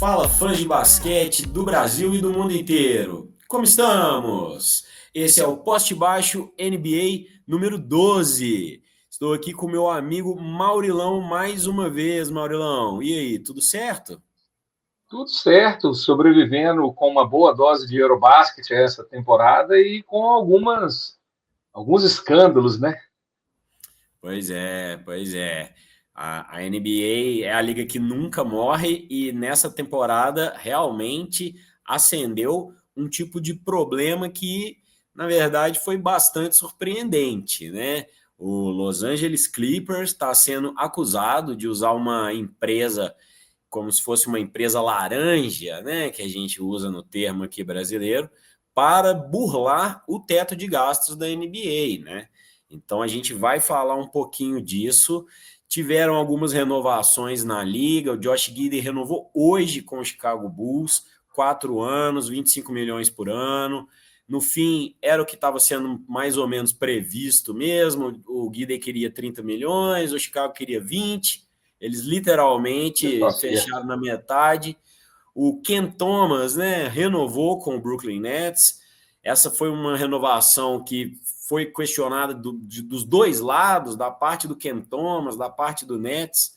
Fala, fãs de basquete do Brasil e do mundo inteiro. Como estamos? Esse é o Poste Baixo NBA número 12. Estou aqui com meu amigo Maurilão mais uma vez, Maurilão. E aí, tudo certo? Tudo certo, sobrevivendo com uma boa dose de Eurobasket essa temporada e com alguns escândalos, né? Pois é. A NBA é a liga que nunca morre e nessa temporada realmente acendeu um tipo de problema que, na verdade, foi bastante surpreendente, né? O Los Angeles Clippers está sendo acusado de usar uma empresa como se fosse uma empresa laranja, né, que a gente usa no termo aqui brasileiro, para burlar o teto de gastos da NBA, né? Então a gente vai falar um pouquinho disso. Tiveram algumas renovações na liga. O Josh Giddey renovou hoje com o Chicago Bulls, 4 anos, 25 milhões por ano. No fim, era o que estava sendo mais ou menos previsto mesmo. O Giddey queria 30 milhões, o Chicago queria 20. Eles Acertou literalmente acerto. fecharam na metade. O Ken Thomas, né, renovou com o Brooklyn Nets. Essa foi uma renovação que foi questionada dos dois lados, da parte do Ken Thomas, da parte do Nets.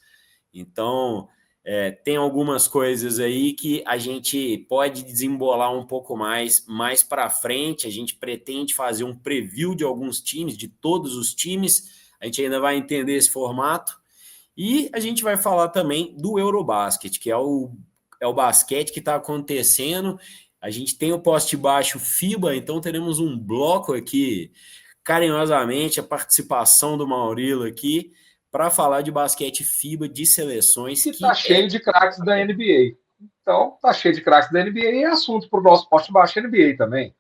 Então, tem algumas coisas aí que a gente pode desembolar um pouco mais para frente. A gente pretende fazer um preview de alguns times, de todos os times. A gente ainda vai entender esse formato. E a gente vai falar também do Eurobasket, que é o basquete que está acontecendo. A gente tem o poste baixo FIBA, então teremos um bloco aqui, carinhosamente, a participação do Maurilo aqui, para falar de basquete FIBA de seleções, E tá que é. cheio de craques da NBA. Então, tá cheio de craques da NBA e é assunto para o nosso poste baixo NBA também.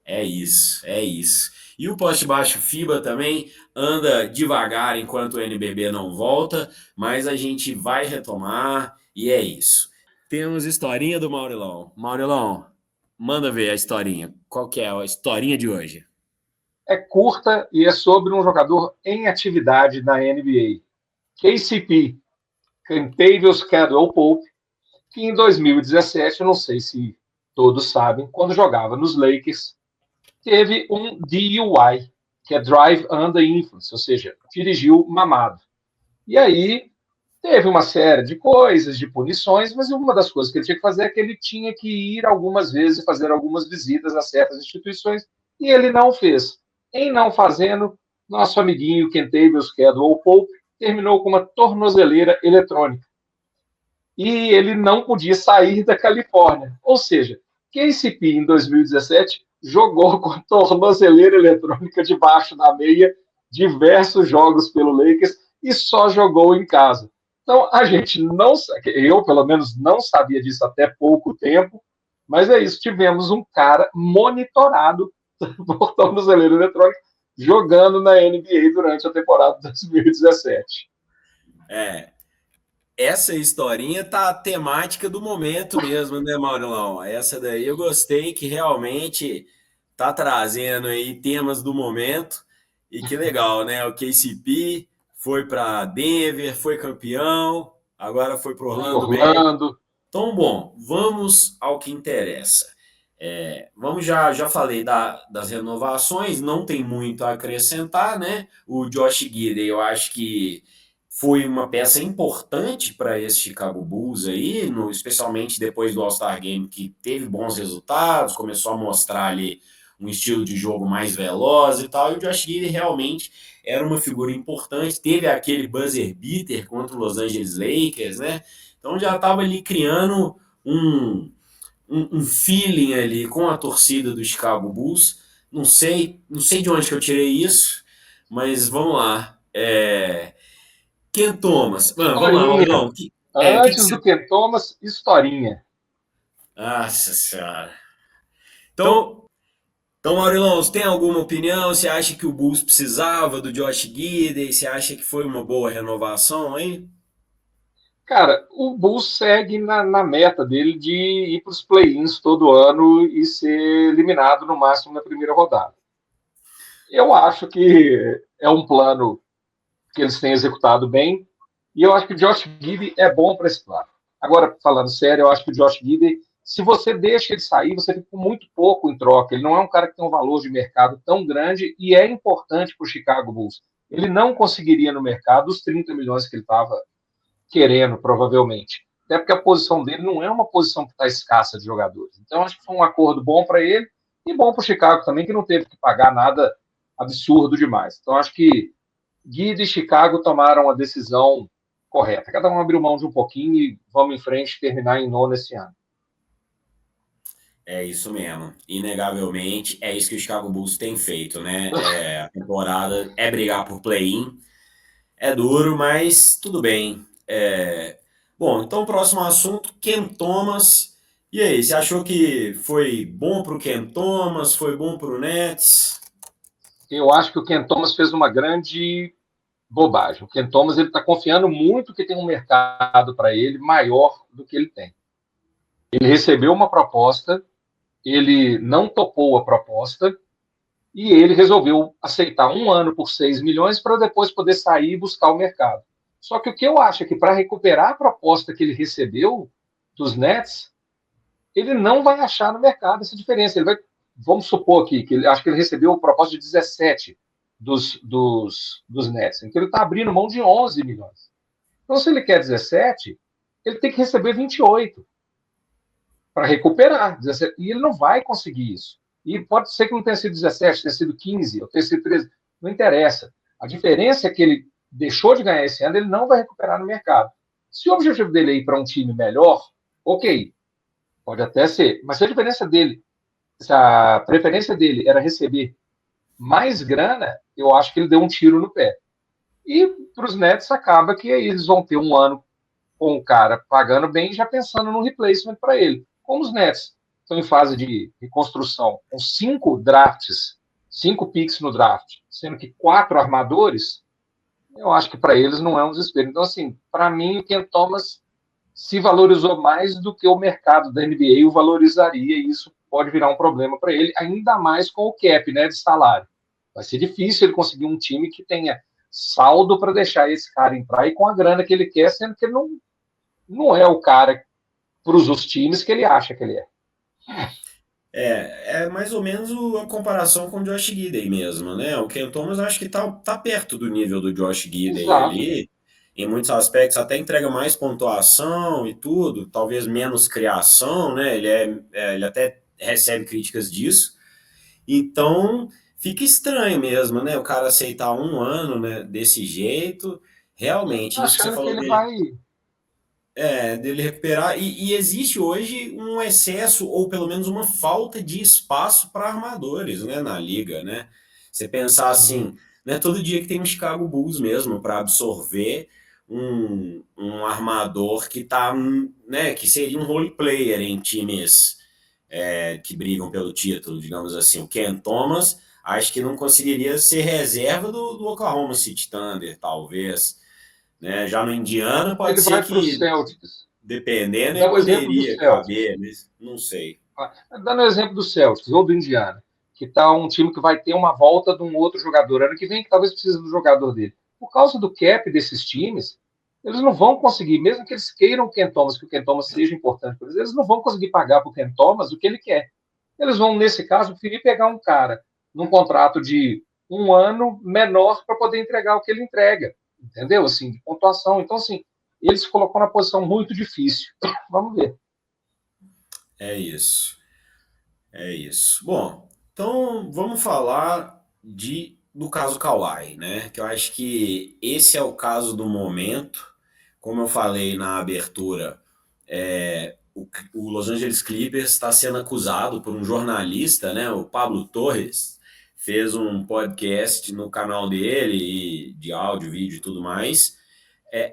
É isso, é isso. E o poste baixo FIBA também anda devagar enquanto o NBB não volta, mas a gente vai retomar e é isso. Temos historinha do Maurilão. Maurilão, manda ver a historinha. Qual que é a historinha de hoje? É curta e é sobre um jogador em atividade na NBA. KCP, Kentavious Caldwell Pope, que em 2017, eu não sei se todos sabem, quando jogava nos Lakers, teve um DUI, que é Drive Under Influence, ou seja, dirigiu mamado. E aí teve uma série de coisas, de punições, mas uma das coisas que ele tinha que fazer é que ele tinha que ir algumas vezes fazer algumas visitas a certas instituições, e ele não fez. Em não fazendo, nosso amiguinho Kentavious Caldwell Pope terminou com uma tornozeleira eletrônica. E ele não podia sair da Califórnia. Ou seja, KCP, em 2017, jogou com a tornozeleira eletrônica debaixo da meia diversos jogos pelo Lakers e só jogou em casa. Então, a gente não, eu pelo menos não sabia disso até pouco tempo, mas é isso, tivemos um cara monitorado por tornozeleira eletrônica jogando na NBA durante a temporada de 2017. É, essa historinha tá a temática do momento mesmo, né, Maurilão? Essa daí eu gostei que realmente tá trazendo aí temas do momento e que legal, né? O KCP foi para Denver, foi campeão, agora foi para Orlando Magic. Orlando. Então, bom, vamos ao que interessa. Vamos já falei das renovações, não tem muito a acrescentar, né? O Josh Giddey, eu acho que foi uma peça importante para esse Chicago Bulls aí, especialmente depois do All-Star Game, que teve bons resultados, começou a mostrar ali um estilo de jogo mais veloz e tal, e o Josh Giddey realmente era uma figura importante, teve aquele buzzer beater contra o Los Angeles Lakers, né? Então já estava ali criando um feeling ali com a torcida do Chicago Bulls. Não sei de onde que eu tirei isso, mas vamos lá. Ken Thomas. Vamos lá, Historinha. Maurilão. Que Antes você. do Ken Thomas, historinha. Nossa Senhora. Então, então, Maurilão, você tem alguma opinião? Você acha que o Bulls precisava do Josh Giddey? Você acha que foi uma boa renovação, hein? Cara, o Bulls segue na meta dele de ir para os play-ins todo ano e ser eliminado no máximo na primeira rodada. Eu acho que é um plano que eles têm executado bem e eu acho que o Josh Giddey é bom para esse plano. Agora, falando sério, eu acho que o Josh Giddey, se você deixa ele sair, você fica com muito pouco em troca. Ele não é um cara que tem um valor de mercado tão grande e é importante para o Chicago Bulls. Ele não conseguiria no mercado os 30 milhões que ele estava querendo, provavelmente. Até porque a posição dele não é uma posição que está escassa de jogadores. Então, acho que foi um acordo bom para ele e bom para o Chicago também, que não teve que pagar nada absurdo demais. Então, acho que Guida e Chicago tomaram a decisão correta. Cada um abriu mão de um pouquinho e vamos em frente, terminar em nono esse ano. É isso mesmo. Inegavelmente, é isso que o Chicago Bulls tem feito, né? A temporada é brigar por play-in. É duro, mas tudo bem. Bom, então o próximo assunto, Ken Thomas. E aí, você achou que foi bom para o Ken Thomas? Foi bom para o Nets? Eu acho que o Ken Thomas fez uma grande bobagem. O Ken Thomas ele está confiando muito que tem um mercado para ele maior do que ele tem. Ele recebeu uma proposta, ele não topou a proposta e ele resolveu aceitar um ano por 6 milhões para depois poder sair e buscar o mercado. Só que o que eu acho é que para recuperar a proposta que ele recebeu dos Nets, ele não vai achar no mercado essa diferença. Ele vai, vamos supor aqui, que ele, acho que ele recebeu a proposta de 17 dos Nets. Então ele está abrindo mão de 11 milhões. Então, se ele quer 17, ele tem que receber 28 para recuperar. 17, e ele não vai conseguir isso. E pode ser que não tenha sido 17, tenha sido 15, ou tenha sido 13. Não interessa. A diferença é que ele deixou de ganhar esse ano, ele não vai recuperar no mercado. Se o objetivo dele é ir para um time melhor, ok, pode até ser. Mas se a diferença dele, se a preferência dele era receber mais grana, eu acho que ele deu um tiro no pé. E para os Nets acaba que eles vão ter um ano com o cara pagando bem, já pensando no replacement para ele. Como os Nets estão em fase de reconstrução, com 5 drafts, 5 picks no draft, sendo que 4 armadores, eu acho que para eles não é um desespero. Então, assim, para mim, o Ken Thomas se valorizou mais do que o mercado da NBA o valorizaria, e isso pode virar um problema para ele, ainda mais com o cap, né, de salário. Vai ser difícil ele conseguir um time que tenha saldo para deixar esse cara entrar e com a grana que ele quer, sendo que ele não é o cara para os times que ele acha que ele é. É mais ou menos a comparação com o Josh Giddey mesmo, né? O Ken Thomas acho que tá perto do nível do Josh Giddey Exato. ali, em muitos aspectos até entrega mais pontuação e tudo, talvez menos criação, né? Ele até recebe críticas disso. Então fica estranho mesmo, né? O cara aceitar um ano, né, desse jeito. Realmente, isso que você Achando que falou ele dele, vai. dele recuperar. E existe hoje um excesso, ou pelo menos uma falta de espaço para armadores, né, na liga, né? Você pensar Sim. assim, não é todo dia que tem um Chicago Bulls mesmo para absorver um armador que tá, né, que seria um role player em times que brigam pelo título, digamos assim. O Ken Thomas, acho que não conseguiria ser reserva do Oklahoma City Thunder, talvez. Né? Já no Indiana, pode Ele ser vai para o que Celtics. dependendo, ele Dá o exemplo do poderia Celtics. caber, mas não sei. Dando o exemplo do Celtics ou do Indiana, que está um time que vai ter uma volta de um outro jogador ano que vem, que talvez precise do jogador dele. Por causa do cap desses times, eles não vão conseguir, mesmo que eles queiram o Ken Thomas, que o Ken Thomas seja importante para eles não vão conseguir pagar para o Ken Thomas o que ele quer. Eles vão, nesse caso, preferir pegar um cara num contrato de um ano menor para poder entregar o que ele entrega. Entendeu? Assim, de pontuação. Então, assim, eles se colocou na posição muito difícil. Vamos ver. É isso. É isso. Bom, então vamos falar do caso Kawhi, né? Que eu acho que esse é o caso do momento. Como eu falei na abertura, o Los Angeles Clippers está sendo acusado por um jornalista, né? O Pablo Torres fez um podcast no canal dele, de áudio, vídeo e tudo mais,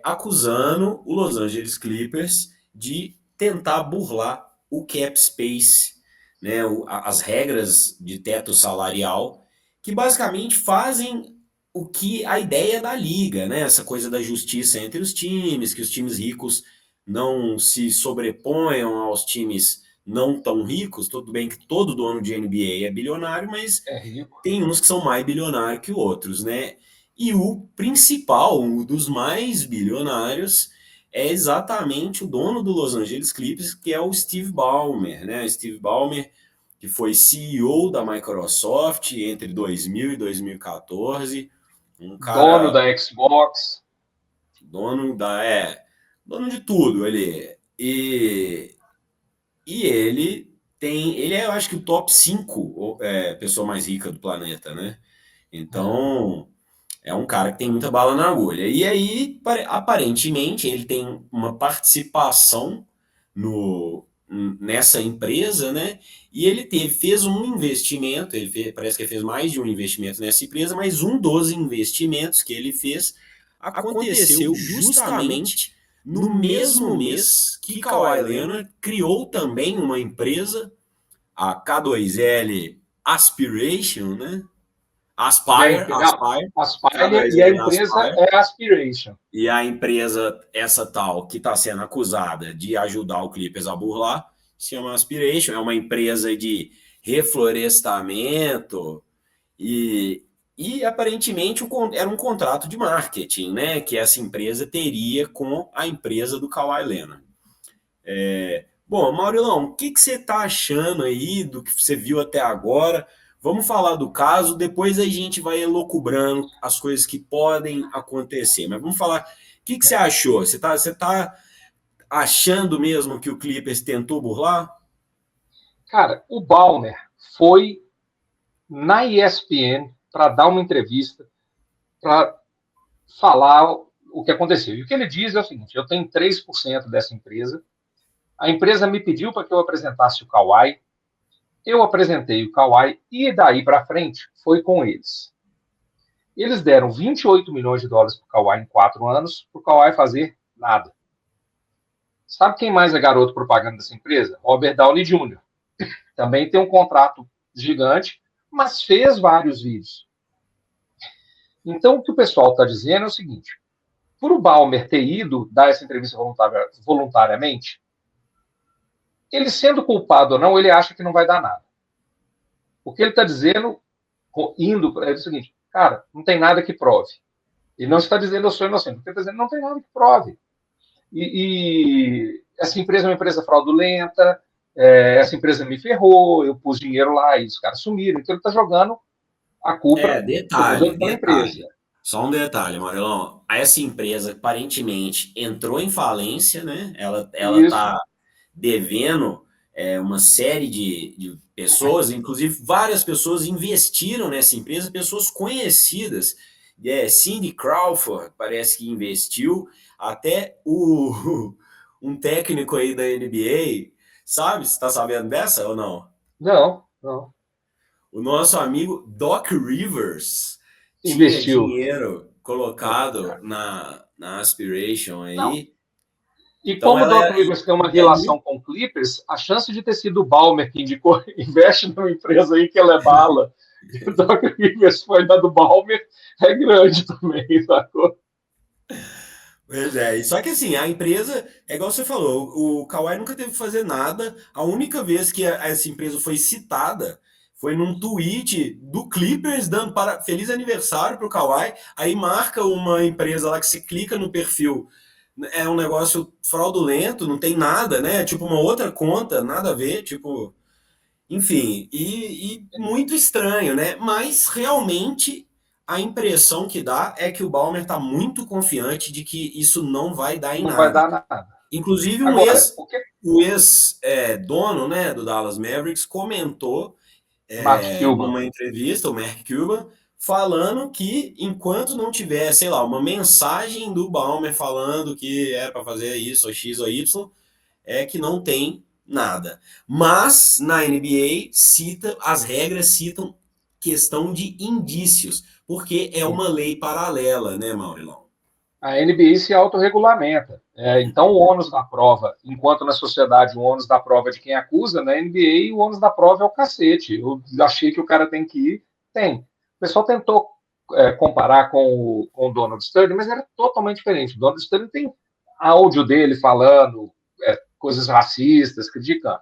acusando o Los Angeles Clippers de tentar burlar o cap space, né, as regras de teto salarial, que basicamente fazem o que a ideia da liga, né, essa coisa da justiça entre os times, que os times ricos não se sobreponham aos times não tão ricos. Tudo bem que todo dono de NBA é bilionário, mas É rico. tem uns que são mais bilionários que outros, né? E o principal, um dos mais bilionários, é exatamente o dono do Los Angeles Clippers, que é o Steve Ballmer, né? Steve Ballmer, que foi CEO da Microsoft entre 2000 e 2014, um Dono cara da Xbox. dono dono de tudo ali. E ele é, eu acho que o top 5 pessoa mais rica do planeta, né? Então, é um cara que tem muita bala na agulha. E aí, aparentemente, ele tem uma participação nessa empresa, né? E ele fez um investimento, parece que ele fez mais de um investimento nessa empresa, mas um dos investimentos que ele fez aconteceu justamente no mesmo mês que Kawhi Leonard criou também uma empresa, a K2L Aspiration, né? Aspire, Aspire e a K2L empresa Aspire. é Aspiration. E a empresa, essa tal, que está sendo acusada de ajudar o Clippers a burlar, se chama Aspiration, é uma empresa de reflorestamento e aparentemente era um contrato de marketing, né, que essa empresa teria com a empresa do Kawhi Leonard. Bom, Maurilão, o que você está achando aí do que você viu até agora? Vamos falar do caso, depois a gente vai elucubrando as coisas que podem acontecer. Mas vamos falar, o que você achou? Você tá achando mesmo que o Clippers tentou burlar? Cara, o Ballmer foi na ESPN para dar uma entrevista, para falar o que aconteceu. E o que ele diz é o seguinte: eu tenho 3% dessa empresa, a empresa me pediu para que eu apresentasse o Kawhi, eu apresentei o Kawhi e daí para frente foi com eles. Eles deram 28 milhões de dólares para o Kawhi em 4 anos, para o Kawhi fazer nada. Sabe quem mais é garoto propaganda dessa empresa? Robert Downey Jr. Também tem um contrato gigante, mas fez vários vídeos. Então, o que o pessoal está dizendo é o seguinte: por o Ballmer ter ido dar essa entrevista voluntariamente, ele sendo culpado ou não, ele acha que não vai dar nada. O que ele está dizendo, indo para ele, é o seguinte: cara, não tem nada que prove. Ele não está dizendo eu sou inocente, ele está dizendo não tem nada que prove. E essa empresa é uma empresa fraudulenta, essa empresa me ferrou, eu pus dinheiro lá e os caras sumiram. Então ele está jogando a culpa pela empresa. Só um detalhe, Marilão. Essa empresa aparentemente entrou em falência, né? Ela está devendo uma série de pessoas, inclusive várias pessoas investiram nessa empresa, pessoas conhecidas. Cindy Crawford parece que investiu, até um técnico aí da NBA, sabe? Você está sabendo dessa ou não? Não, não. O nosso amigo Doc Rivers tinha Investiu. dinheiro colocado na Aspiration aí. Não. E Então como o Doc Rivers tem uma relação com o Clippers, a chance de ter sido o Ballmer que indicou, investe numa empresa aí que ela é bala, e o Doc Rivers foi da do Ballmer, é grande também, sacou? Pois é, só que assim, a empresa, é igual você falou, o Kawhi nunca teve que fazer nada, a única vez que essa empresa foi citada foi num tweet do Clippers dando feliz aniversário pro Kawhi, aí marca uma empresa lá que você clica no perfil, é um negócio fraudulento, não tem nada, né? Tipo uma outra conta, nada a ver, tipo, enfim, e muito estranho, né? Mas realmente a impressão que dá é que o Ballmer está muito confiante de que isso não vai dar em Não vai nada. dar nada. Inclusive Agora, o ex-dono, né, do Dallas Mavericks comentou Mark Cuban. numa entrevista, o Mark Cuban, falando que enquanto não tiver, sei lá, uma mensagem do Ballmer falando que era para fazer isso, ou X ou Y, é que não tem nada. Mas na NBA as regras citam questão de indícios, porque é uma lei paralela, né, Maurilão? A NBA se autorregulamenta. Então, o ônus da prova, enquanto na sociedade o ônus da prova é de quem acusa, na NBA o ônus da prova é o cacete. Eu achei que o cara tem que ir, tem. O pessoal tentou comparar com o Donald Sterling, mas era totalmente diferente. O Donald Sterling tem áudio dele falando coisas racistas, criticando.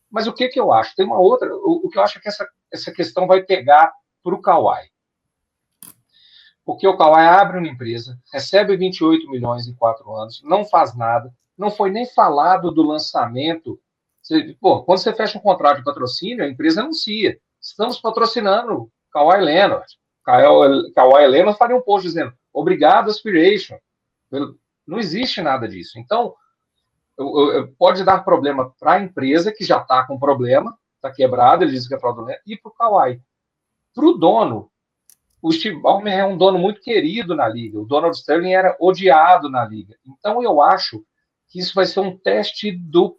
Mas o que eu acho? Tem uma outra. O que eu acho é que essa questão vai pegar para o Kawhi. Porque o Kawhi abre uma empresa, recebe 28 milhões em 4 anos, não faz nada, não foi nem falado do lançamento. Quando você fecha um contrato de patrocínio, a empresa anuncia. Estamos patrocinando Kawhi Leonard. Kawhi Leonard faria um post dizendo obrigado, Aspiration. Não existe nada disso. Então, pode dar problema para a empresa, que já está com problema, está quebrada, ele diz que é fraudulento, e para o Kawhi. Para o dono, o Steve Ballmer é um dono muito querido na liga. O Donald Sterling era odiado na liga. Então, eu acho que isso vai ser um teste do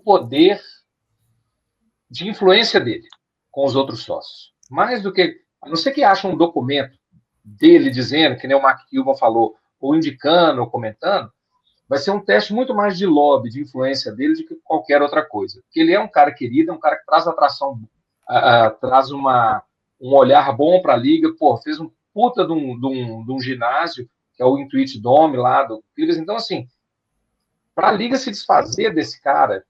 poder de influência dele com os outros sócios. Mais do que... A não ser que ache um documento dele dizendo, que nem o Mark Cuban falou, ou indicando, ou comentando, vai ser um teste muito mais de lobby, de influência dele, do que qualquer outra coisa. Porque ele é um cara querido, é um cara que traz atração, traz um olhar bom para a liga, fez um puta de um ginásio, que é o Intuit Dome lá do Clippers. Então, assim, para a liga se desfazer desse cara,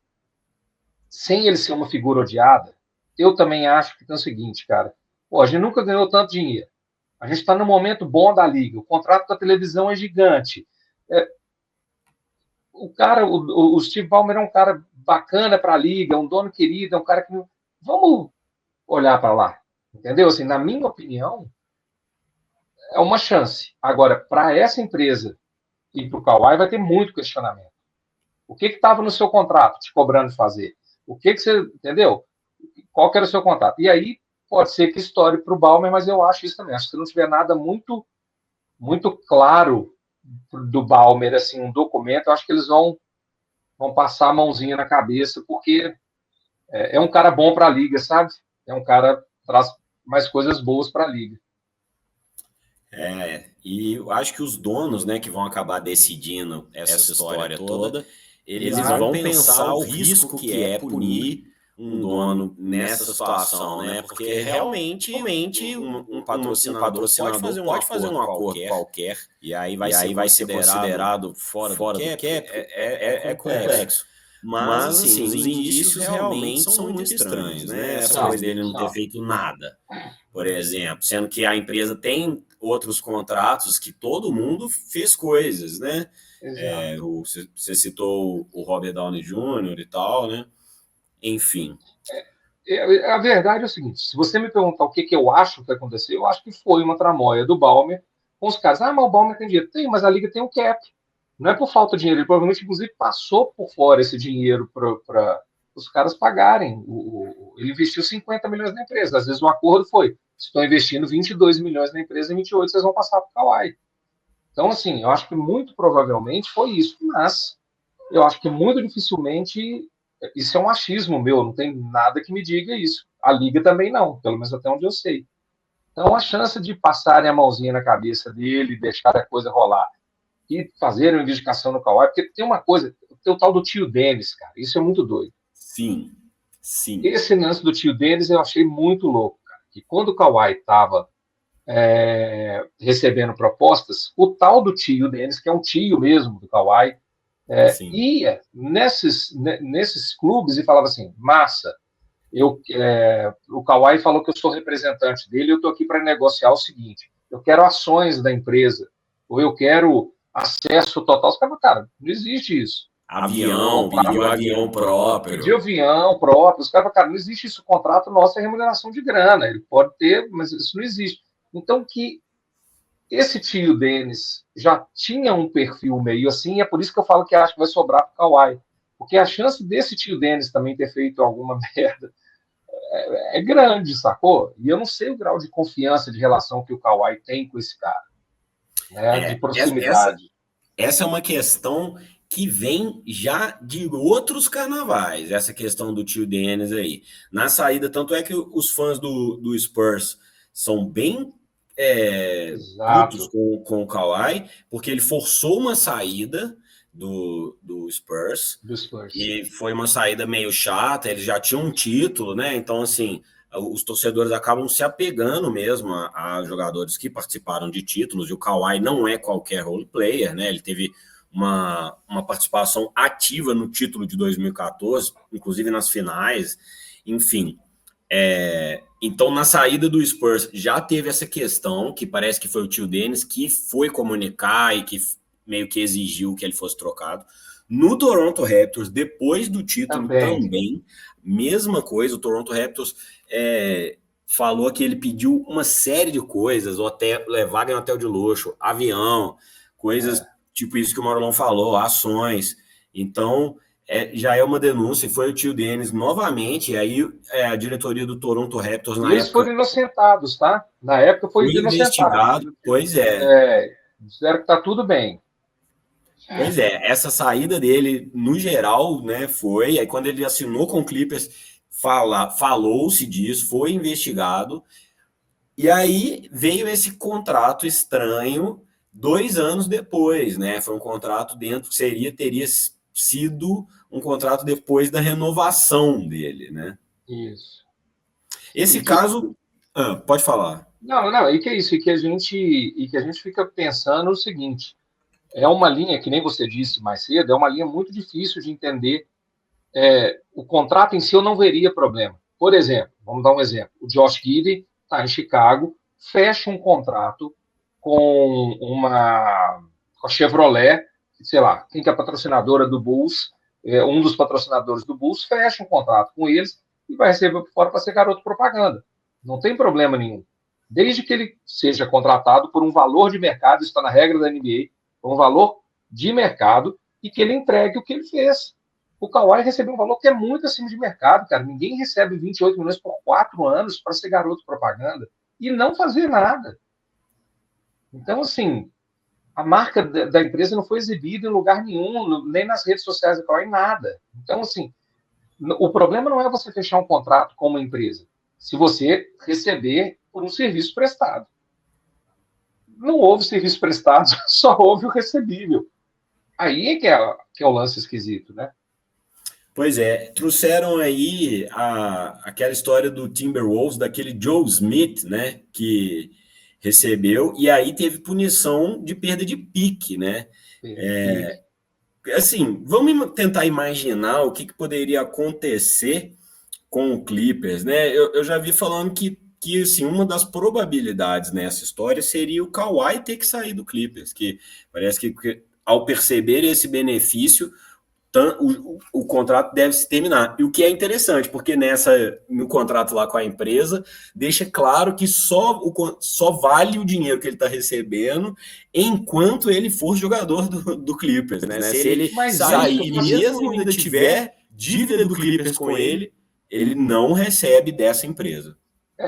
sem ele ser uma figura odiada, eu também acho que tem o seguinte, cara, a gente nunca ganhou tanto dinheiro. A gente está no momento bom da liga, o contrato da televisão é gigante. O Steve Ballmer é um cara bacana para a liga, é um dono querido, é um cara que... Vamos olhar para lá, entendeu? Assim, na minha opinião, é uma chance. Agora, para essa empresa e para o Kawhi vai ter muito questionamento. O que estava no seu contrato te cobrando de fazer? O que você... Entendeu? Qual que era o seu contrato? E aí, pode ser que estoure para o Ballmer, mas eu acho isso também. Acho que se não tiver nada muito, muito claro do Ballmer, assim, um documento, eu acho que eles vão passar a mãozinha na cabeça, porque é um cara bom para a liga, sabe? É um cara que traz mais coisas boas para a liga. E eu acho que os donos, né, que vão acabar decidindo essa história toda, eles vão pensar o risco que é punir um dono nessa situação, né? Porque realmente um patrocinador pode fazer um acordo qualquer e aí vai ser considerado fora do cap, é complexo. Mas, assim, os indícios realmente são muito estranhos, né? Essa coisa dele não ter feito nada, por exemplo, sendo que a empresa tem outros contratos que todo mundo fez coisas, né? Você citou o Robert Downey Jr. e tal, né? Enfim. A verdade é o seguinte, se você me perguntar o que eu acho que aconteceu, eu acho que foi uma tramóia do Ballmer com os caras. Mas o Ballmer tem dinheiro. Tem, mas a liga tem um cap. Não é por falta de dinheiro, ele provavelmente, inclusive, passou por fora esse dinheiro para os caras pagarem. Ele investiu 50 milhões na empresa. Às vezes o acordo foi, estão investindo 22 milhões na empresa e 28 vocês vão passar para o Kawhi. Então, assim, eu acho que muito provavelmente foi isso, mas eu acho que muito dificilmente isso é um achismo meu, não tem nada que me diga isso. A liga também não, pelo menos até onde eu sei. Então, a chance de passarem a mãozinha na cabeça dele, deixar a coisa rolar e fazerem uma indicação no Kawhi, porque tem uma coisa, tem o tal do tio Dennis, cara, isso é muito doido. Sim. Esse lance do tio Dennis eu achei muito louco, cara, que quando o Kawhi estava recebendo propostas, o tal do tio Dennis, que é um tio mesmo do Kawhi, ia nesses clubes e falava assim, massa, o Kawhi falou que eu sou representante dele, eu estou aqui para negociar o seguinte, eu quero ações da empresa, ou eu quero acesso total. Os caras, cara, não existe isso. Pediu avião próprio. Pediu avião próprio. Os caras, cara, não existe isso. O contrato nosso é remuneração de grana. Ele pode ter, mas isso não existe. Então, que esse tio Dennis já tinha um perfil meio assim, é por isso que eu falo que acho que vai sobrar para o Kawhi. Porque a chance desse tio Dennis também ter feito alguma merda é grande, sacou? E eu não sei o grau de confiança, de relação que o Kawhi tem com esse cara. Né, de proximidade. Essa é uma questão que vem já de outros carnavais, essa questão do tio Dennis aí. Na saída, tanto é que os fãs do Spurs são bem putos com o Kawhi, porque ele forçou uma saída do Spurs, e foi uma saída meio chata, ele já tinha um título, né? Então, assim, os torcedores acabam se apegando mesmo a jogadores que participaram de títulos, e o Kawhi não é qualquer role player, né? Ele teve uma participação ativa no título de 2014, inclusive nas finais, enfim. Então, na saída do Spurs, já teve essa questão, que parece que foi o tio Dennis que foi comunicar e que meio que exigiu que ele fosse trocado. No Toronto Raptors, depois do título Também. também, mesma coisa, o Toronto Raptors falou que ele pediu uma série de coisas, hotel, vaga em hotel de luxo, avião, coisas tipo isso que o Marlon falou, ações. Então, já é uma denúncia, e foi o tio Dennis novamente, e aí a diretoria do Toronto Raptors E na eles época foram inocentados, tá? Na época foi foi inocentado. investigado, pois é. Disseram que tá tudo bem. Pois é, essa saída dele, no geral, né, foi, aí quando ele assinou com o Clippers, falou-se disso, foi investigado, e aí veio esse contrato estranho 2 anos depois, né, foi um contrato dentro, teria sido um contrato depois da renovação dele, né. Isso. E Esse que caso, pode falar. não, não, e que é isso, e que a gente fica pensando o seguinte, é uma linha que nem você disse mais cedo, é uma linha muito difícil de entender. O contrato em si eu não veria problema. Por exemplo, vamos dar um exemplo. O Josh Giddey está em Chicago, fecha um contrato com a Chevrolet, sei lá, quem que é a patrocinadora do Bulls, um dos patrocinadores do Bulls, fecha um contrato com eles e vai receber por fora para ser garoto propaganda. Não tem problema nenhum. Desde que ele seja contratado por um valor de mercado, isso está na regra da NBA, por um valor de mercado, e que ele entregue o que ele fez. O Kawhi recebeu um valor que é muito acima de mercado, cara. Ninguém recebe 28 milhões por 4 anos para ser garoto propaganda e não fazer nada. Então, assim, a marca da empresa não foi exibida em lugar nenhum, nem nas redes sociais do Kawhi, nada. Então, assim, o problema não é você fechar um contrato com uma empresa, se você receber por um serviço prestado. Não houve serviço prestado, só houve o recebível. Aí que é o lance esquisito, né? Pois é, trouxeram aí aquela história do Timberwolves, daquele Joe Smith, né, que recebeu, e aí teve punição de perda de pique, né? Assim, vamos tentar imaginar o que poderia acontecer com o Clippers, né? Eu já vi falando que assim, uma das probabilidades nessa história seria o Kawhi ter que sair do Clippers, que parece que ao perceber esse benefício, o contrato deve se terminar. E o que é interessante, porque no contrato lá com a empresa, deixa claro que só vale o dinheiro que ele está recebendo enquanto ele for jogador do Clippers, né? Se ele sair e mesmo ainda tiver dívida do Clippers com ele não recebe dessa empresa.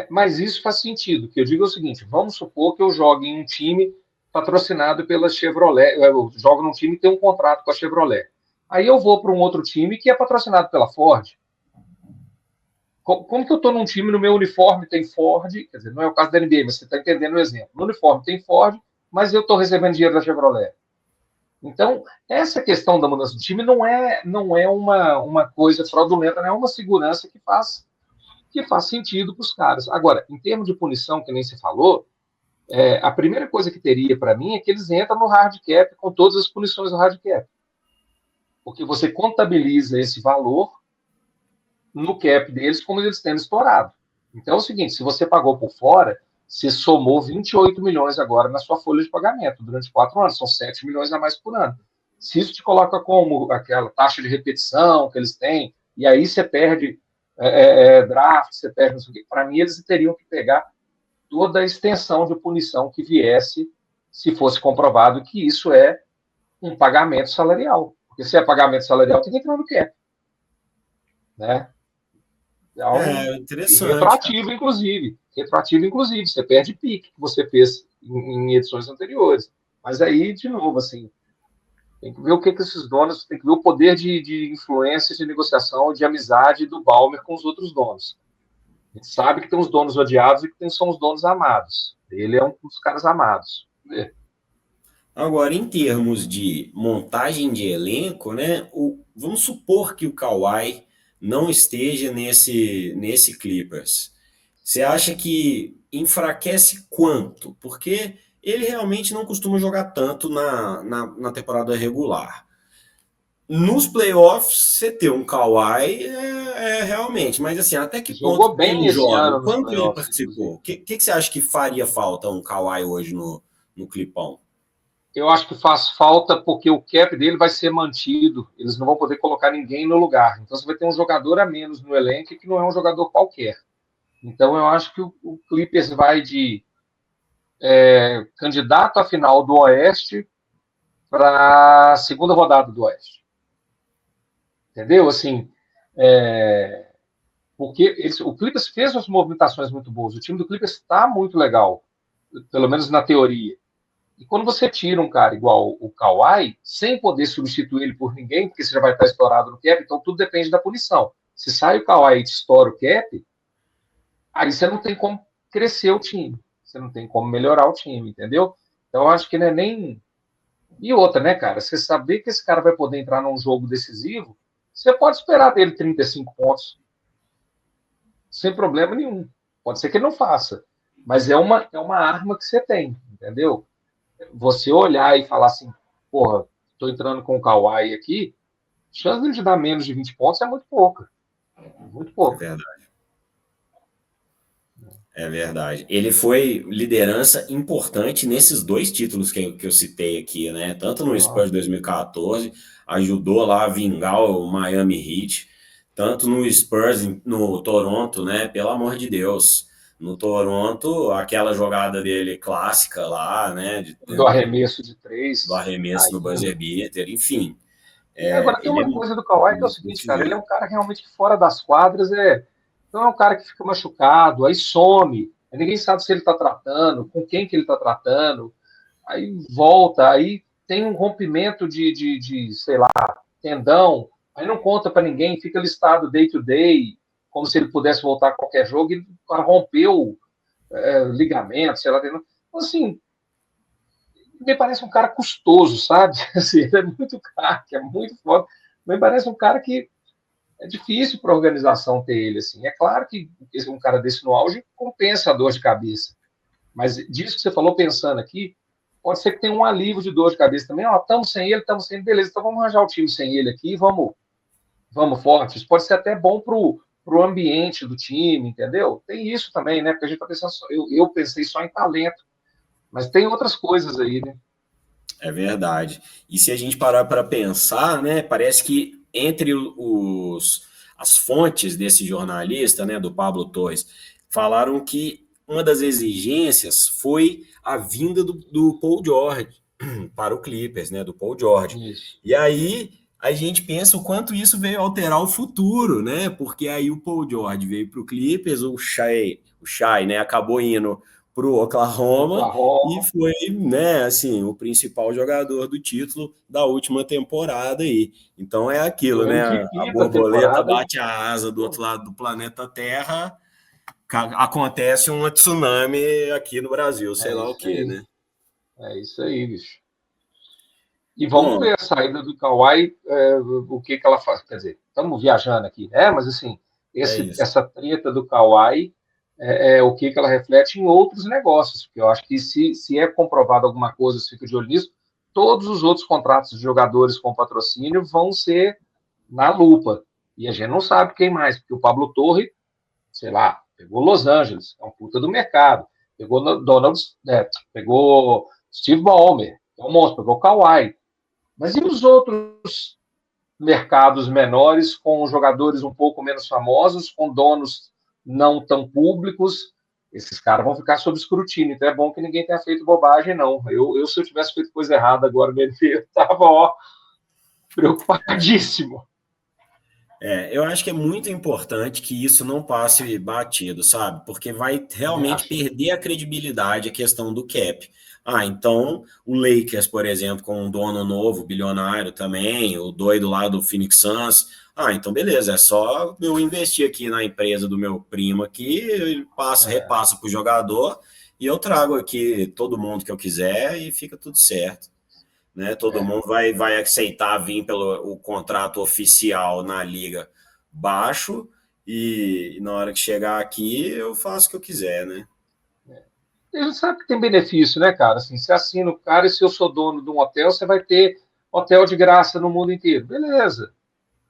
Mas isso faz sentido, que eu digo o seguinte, vamos supor que eu jogue em um time patrocinado pela Chevrolet, eu jogo num time que tem um contrato com a Chevrolet. Aí eu vou para um outro time que é patrocinado pela Ford. Como que eu estou num time, no meu uniforme tem Ford, quer dizer, não é o caso da NBA, mas você está entendendo o exemplo. No uniforme tem Ford, mas eu estou recebendo dinheiro da Chevrolet. Então, essa questão da mudança do time não é uma coisa fraudulenta, não é uma segurança que faz sentido para os caras. Agora, em termos de punição, que nem se falou, a primeira coisa que teria para mim é que eles entram no hard cap com todas as punições do hard cap. Porque você contabiliza esse valor no cap deles como eles têm estourado. Então é o seguinte, se você pagou por fora, você somou 28 milhões agora na sua folha de pagamento durante 4 anos, são 7 milhões a mais por ano. Se isso te coloca como aquela taxa de repetição que eles têm, e aí você perde draft, você perde não sei o quê, para mim eles teriam que pegar toda a extensão de punição que viesse se fosse comprovado que isso é um pagamento salarial. Porque se é pagamento salarial, tem que entrar no cap. Né? Interessante, cara. Retroativo, inclusive. Retroativo, inclusive. Você perde pique que você fez em edições anteriores. Mas aí, de novo, assim, tem que ver o que esses donos, tem que ver o poder de influência, de negociação, de amizade do Ballmer com os outros donos. A gente sabe que tem os donos odiados e que são os donos amados. Ele é um dos caras amados. Agora, em termos de montagem de elenco, né? Vamos supor que o Kawhi não esteja nesse Clippers. Você acha que enfraquece quanto? Porque ele realmente não costuma jogar tanto na temporada regular. nos playoffs, você ter um Kawhi realmente, mas assim, até que ponto Jogou bem ele esse joga? ano O nos quanto ele playoffs, inclusive. participou? O que você acha que faria falta um Kawhi hoje no Clipão? Eu acho que faz falta porque o cap dele vai ser mantido. Eles não vão poder colocar ninguém no lugar. Então você vai ter um jogador a menos no elenco que não é um jogador qualquer. Então eu acho que o Clippers vai de candidato à final do Oeste para a segunda rodada do Oeste. Entendeu? Assim, porque o Clippers fez umas movimentações muito boas. O time do Clippers está muito legal, pelo menos na teoria. E quando você tira um cara igual o Kawhi, sem poder substituir ele por ninguém, porque você já vai estar estourado no cap, então tudo depende da punição. Se sai o Kawhi e te estoura o cap, aí você não tem como crescer o time. Você não tem como melhorar o time, entendeu? Então eu acho que não é nem. E outra, né, cara? Você saber que esse cara vai poder entrar num jogo decisivo, você pode esperar dele 35 pontos, sem problema nenhum. Pode ser que ele não faça, mas é uma arma que você tem, entendeu? Você olhar e falar assim, porra, tô entrando com o Kawhi aqui, a chance dele te dar menos de 20 pontos é muito pouca. Muito É pouca. verdade. É verdade. Ele foi liderança importante nesses dois títulos que eu citei aqui, né? Tanto no Spurs Nossa. 2014, ajudou lá a vingar o Miami Heat, tanto no Spurs, no Toronto, né? Pelo amor de Deus. No Toronto, aquela jogada dele clássica lá, né? Do arremesso de Do três, arremesso no buzzer caindo. beater, enfim. E agora tem Ele é uma coisa do Kawhi que é o muito seguinte, cara, ele é decisivo. um cara realmente que fora das quadras não é um cara que fica machucado, aí some, aí ninguém sabe se ele tá tratando, com quem que ele tá tratando, aí volta, aí tem um rompimento de sei lá, tendão, aí não conta para ninguém, fica listado day to day, como se ele pudesse voltar a qualquer jogo, e o cara rompeu ligamento, sei lá. Então, assim, me parece um cara custoso, sabe? Assim, ele é muito caro, é muito foda. Me parece um cara que é difícil para a organização ter ele assim. É claro que um cara desse no auge compensa a dor de cabeça, mas disso que você falou pensando aqui, pode ser que tenha um alívio de dor de cabeça também. Ó, estamos sem ele, beleza, então vamos arranjar o time sem ele aqui, vamos forte. Isso pode ser até bom pro ambiente do time, entendeu? Tem isso também, né? Porque a gente tá pensando eu pensei só em talento, mas tem outras coisas aí, né? É verdade. E se a gente parar para pensar, né, parece que entre as fontes desse jornalista, né, do Pablo Torres, falaram que uma das exigências foi a vinda do Paul George para o Clippers, né, do Paul George. Isso. E aí a gente pensa o quanto isso veio alterar o futuro, né? Porque aí o Paul George veio para o Clippers, o Shai, né, acabou indo para o Oklahoma e Oklahoma, foi, né, assim, o principal jogador do título da última temporada aí. Então é aquilo, foi né? A MVP da borboleta temporada. bate a asa do outro lado do planeta Terra, acontece um tsunami aqui no Brasil, sei É lá o isso quê, aí. né? É isso aí, bicho. E vamos Bom, ver a saída do Kawhi, o que ela faz. Quer dizer, estamos viajando aqui, né? Mas assim, é isso. essa treta do Kawhi o que ela reflete em outros negócios. Porque eu acho que se é comprovado alguma coisa, se fica de olho nisso, todos os outros contratos de jogadores com patrocínio vão ser na lupa. E a gente não sabe quem mais, porque o Pablo Torre, sei lá, pegou Los Angeles, é um puta do mercado. Pegou Donald, pegou Steve Ballmer, é um monstro, pegou Kawhi. Mas e os outros mercados menores, com jogadores um pouco menos famosos, com donos não tão públicos? Esses caras vão ficar sob escrutínio. Então é bom que ninguém tenha feito bobagem, não. Se eu tivesse feito coisa errada agora no NBA, eu estava preocupadíssimo. Eu acho que é muito importante que isso não passe batido, sabe? Porque vai Também realmente acho. perder a credibilidade a questão do cap. Ah, então o Lakers, por exemplo, com um dono novo, bilionário também, o doido lá do Phoenix Suns. Ah, então beleza, é só eu investir aqui na empresa do meu primo aqui, ele repassa para o jogador e eu trago aqui todo mundo que eu quiser e fica tudo certo, né? Todo É, mundo vai aceitar vir pelo o contrato oficial na liga baixo e na hora que chegar aqui eu faço o que eu quiser, né? a gente sabe que tem benefício, né, cara? Assim, você assina o cara e se eu sou dono de um hotel, você vai ter hotel de graça no mundo inteiro. Beleza.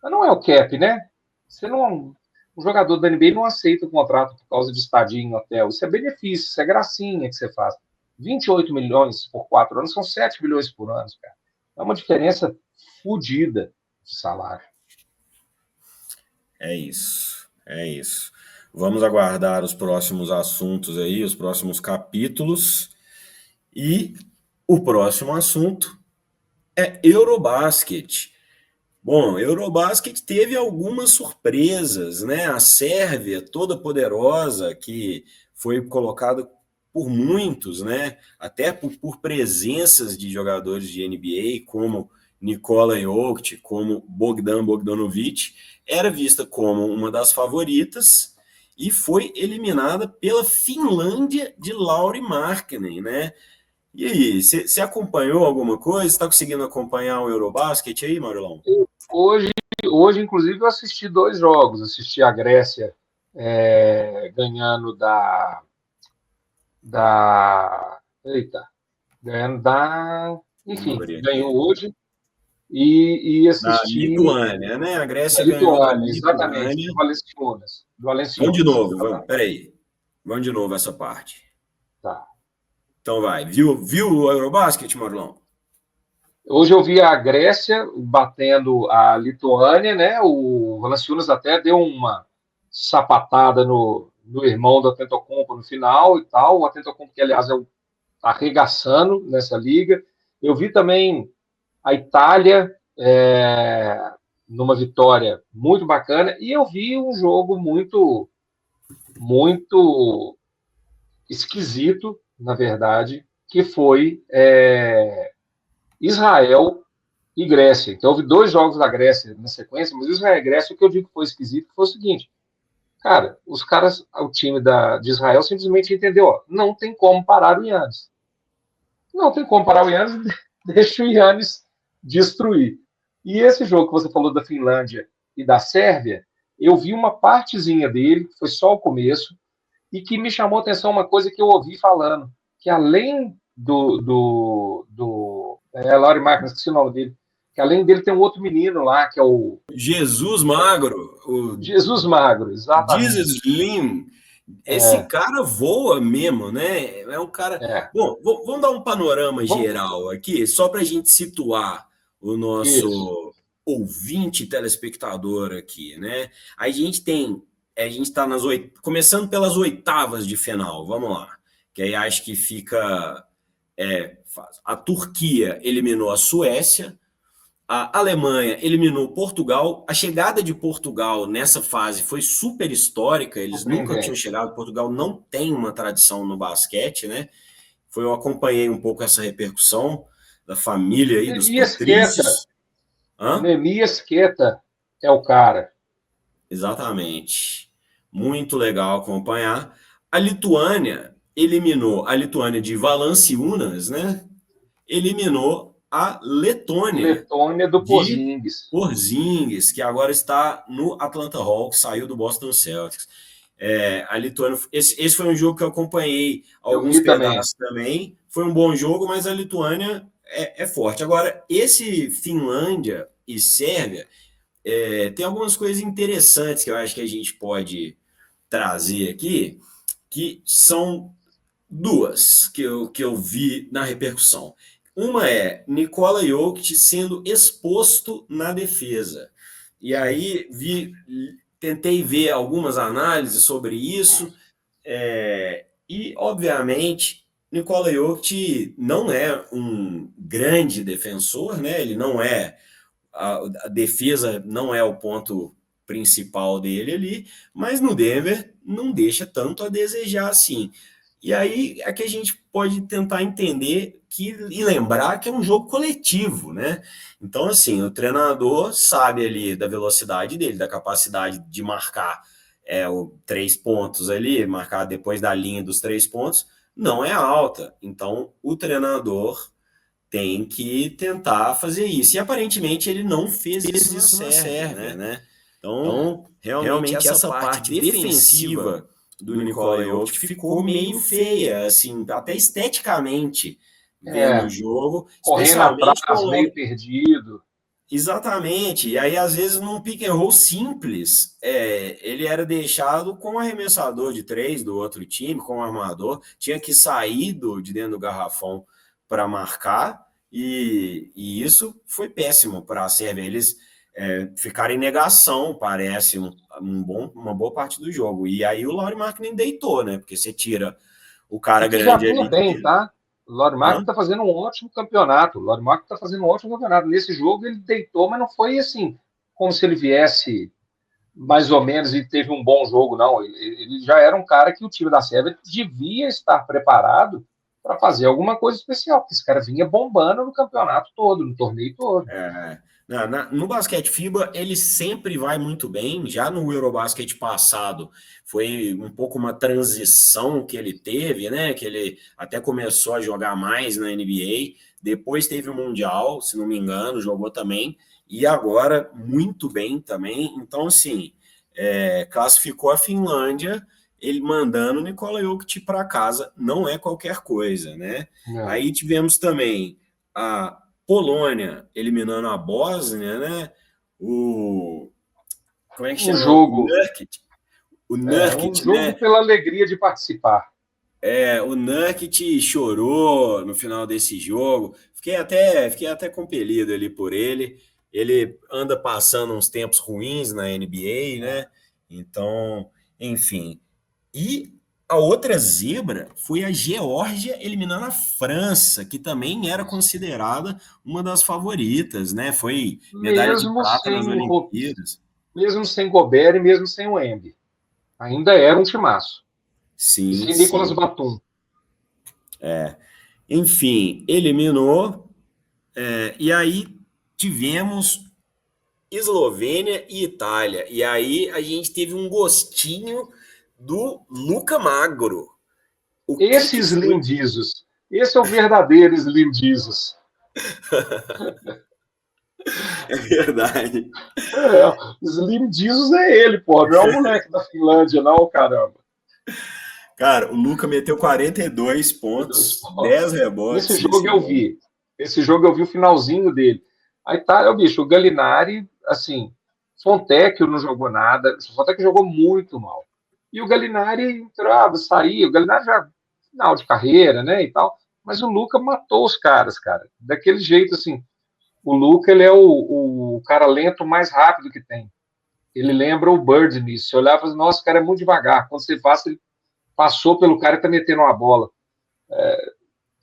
Mas não é o cap, né? Você não, um jogador da NBA não aceita o contrato por causa de estadia em hotel. Isso é benefício, isso é gracinha que você faz. 28 milhões por 4 anos são 7 milhões por ano, cara. É uma diferença fodida de salário. É isso, é isso. Vamos aguardar os próximos assuntos aí, os próximos capítulos. E o próximo assunto é Eurobasket. Bom, Eurobasket teve algumas surpresas, né? A Sérvia, toda poderosa, que foi colocada por muitos, né? Até por presenças de jogadores de NBA, como Nikola Jokic, como Bogdan Bogdanovic, era vista como uma das favoritas e foi eliminada pela Finlândia de Lauri Markkanen, né? E aí, você acompanhou alguma coisa? Está conseguindo acompanhar o Eurobasket aí, Marilão? Hoje, hoje, inclusive, eu assisti 2 jogos. Assisti a Grécia ganhando eita, ganhando Vamos enfim, abrir ganhou aqui. hoje e Da assisti Lituânia, né? A da Grécia ganhou da Lituânia, exatamente, Lituânia. do Valenciunas, do Vamos de Valenciunas, novo, vamos, exatamente. peraí. Vamos de novo essa parte. Tá. Então vai. Viu o Eurobasket, Marilão? Hoje eu vi a Grécia batendo a Lituânia, né? O Valanciunas até deu uma sapatada no irmão do Antetokounmpo no final e tal. O Antetokounmpo, que aliás é o arregaçando nessa liga. Eu vi também a Itália numa vitória muito bacana e eu vi um jogo muito esquisito, na verdade, que foi Israel e Grécia. Então, houve 2 jogos da Grécia na sequência, mas Israel e Grécia, o que eu digo que foi esquisito foi o seguinte: cara, os caras, o time de Israel simplesmente entendeu, ó, não tem como parar o Yannis. Não tem como parar o Yannis, deixa o Yannis destruir. E esse jogo que você falou da Finlândia e da Sérvia, eu vi uma partezinha dele, foi só o começo, e que me chamou a atenção uma coisa que eu ouvi falando, que além Lauri Markkanen, esqueci o nome dele, que além dele tem um outro menino lá, que é o Jesus Magro, o Jesus Magro, Jesus exatamente. Slim. Esse É, cara voa mesmo, né? É um cara. é, Bom, vamos dar um panorama vamos, geral aqui, só para a gente situar o isso, nosso ouvinte telespectador aqui, né? A gente está começando pelas oitavas de final, vamos lá. Que aí acho que fica. A Turquia eliminou a Suécia, a Alemanha eliminou Portugal. A chegada de Portugal nessa fase foi super histórica. Eles nunca tinham surpreendente. chegado. Portugal não tem uma tradição no basquete, né? Eu acompanhei um pouco essa repercussão da família aí, dos Nemias Queta, patrícios. Hã? Nemias Queta é o cara. Exatamente. Muito legal acompanhar. A Lituânia de Valanciunas, né? Eliminou a Letônia Letônia do de Porzingis. Porzingis, que agora está no Atlanta Hawks, saiu do Boston Celtics. A Lituânia, esse foi um jogo que eu acompanhei Eu alguns vi também. pedaços também. Foi um bom jogo, mas a Lituânia é forte. Agora, esse Finlândia e Sérvia tem algumas coisas interessantes que eu acho que a gente pode trazer aqui, que são duas que eu vi na repercussão. Uma é Nikola Jokic sendo exposto na defesa. E aí tentei ver algumas análises sobre isso. E, obviamente, Nikola Jokic não é um grande defensor, né? Ele não é. A defesa não é o ponto principal dele ali, mas no Denver não deixa tanto a desejar assim. E aí é que a gente pode tentar entender e lembrar que é um jogo coletivo, né? Então, assim, o treinador sabe ali da velocidade dele, da capacidade de marcar 3 pontos ali, marcar depois da linha dos 3 pontos, não é alta. Então, o treinador tem que tentar fazer isso. E aparentemente ele não fez isso na Sérvia, né? Então, É. realmente essa parte defensiva do Nikola Jokic ficou meio feia, assim, até esteticamente. vendo o É, jogo, correndo especialmente com atrás, o meio Love. perdido. Exatamente. E aí, às vezes, num pick and roll simples, ele era deixado com o arremessador de três do outro time, com o armador, tinha que sair de dentro do garrafão para marcar, e isso foi péssimo para a Sérvia. Eles ficaram em negação, parece, uma boa parte do jogo. E aí o Lauri Markkanen deitou, né? Porque você tira o E cara que já grande vinha ali. bem, tá? O Lord Marco Hã? está fazendo um ótimo campeonato. O Lord Marco está fazendo um ótimo campeonato. Nesse jogo ele deitou, mas não foi assim, como se ele viesse mais ou menos e teve um bom jogo, não. Ele já era um cara que o time da Sérvia devia estar preparado para fazer alguma coisa especial, porque esse cara vinha bombando no campeonato todo, no torneio todo. No basquete FIBA, ele sempre vai muito bem. Já no Eurobasket passado, foi um pouco uma transição que ele teve, né? Que ele até começou a jogar mais na NBA. Depois teve o Mundial, se não me engano, jogou também. E agora, muito bem também. Então, assim, classificou a Finlândia, ele mandando o Nikola Jokic para casa. Não é qualquer coisa, né? Não. Aí tivemos também a Polônia eliminando a Bósnia, né? O. Como é que Um chama? O jogo, Nurkic. O um Nurkic, jogo né? pela alegria de participar. O Nurkic chorou no final desse jogo. Fiquei até compelido ali por ele. Ele anda passando uns tempos ruins na NBA, né? Então, enfim. E a outra zebra foi a Geórgia eliminando a França, que também era considerada uma das favoritas, né? Foi medalha de Mesmo prata nas sem Olimpíadas. mesmo sem Gobert e mesmo sem o Embi. Ainda era um timaço. E Sim, sem Nicolas sim. Batum. Enfim, eliminou. E aí tivemos Eslovênia e Itália. E aí a gente teve um gostinho do Luca Magro. O que Esses foi? lindizos. Esse é o verdadeiro Slim Jesus. É verdade. É, Slim Jesus é ele, pô. Não é o moleque da Finlândia, não, caramba. Cara, o Luca meteu 42 Dois pontos, pontos. 10 rebotes Esse nesse jogo eu jogo. vi. Esse jogo eu vi o finalzinho dele. A Itália, o bicho, o Gallinari, assim, Fontecchio não jogou nada. O Fontecchio jogou muito mal. E o Gallinari entrava, saía. O Gallinari já final de carreira, né, e tal. Mas o Luca matou os caras, cara. Daquele jeito, assim. O Luca, ele é o cara lento mais rápido que tem. Ele lembra o Bird nisso. Você olhava e falava, nossa, o cara é muito devagar. Quando você passa, ele passou pelo cara e tá metendo uma bola.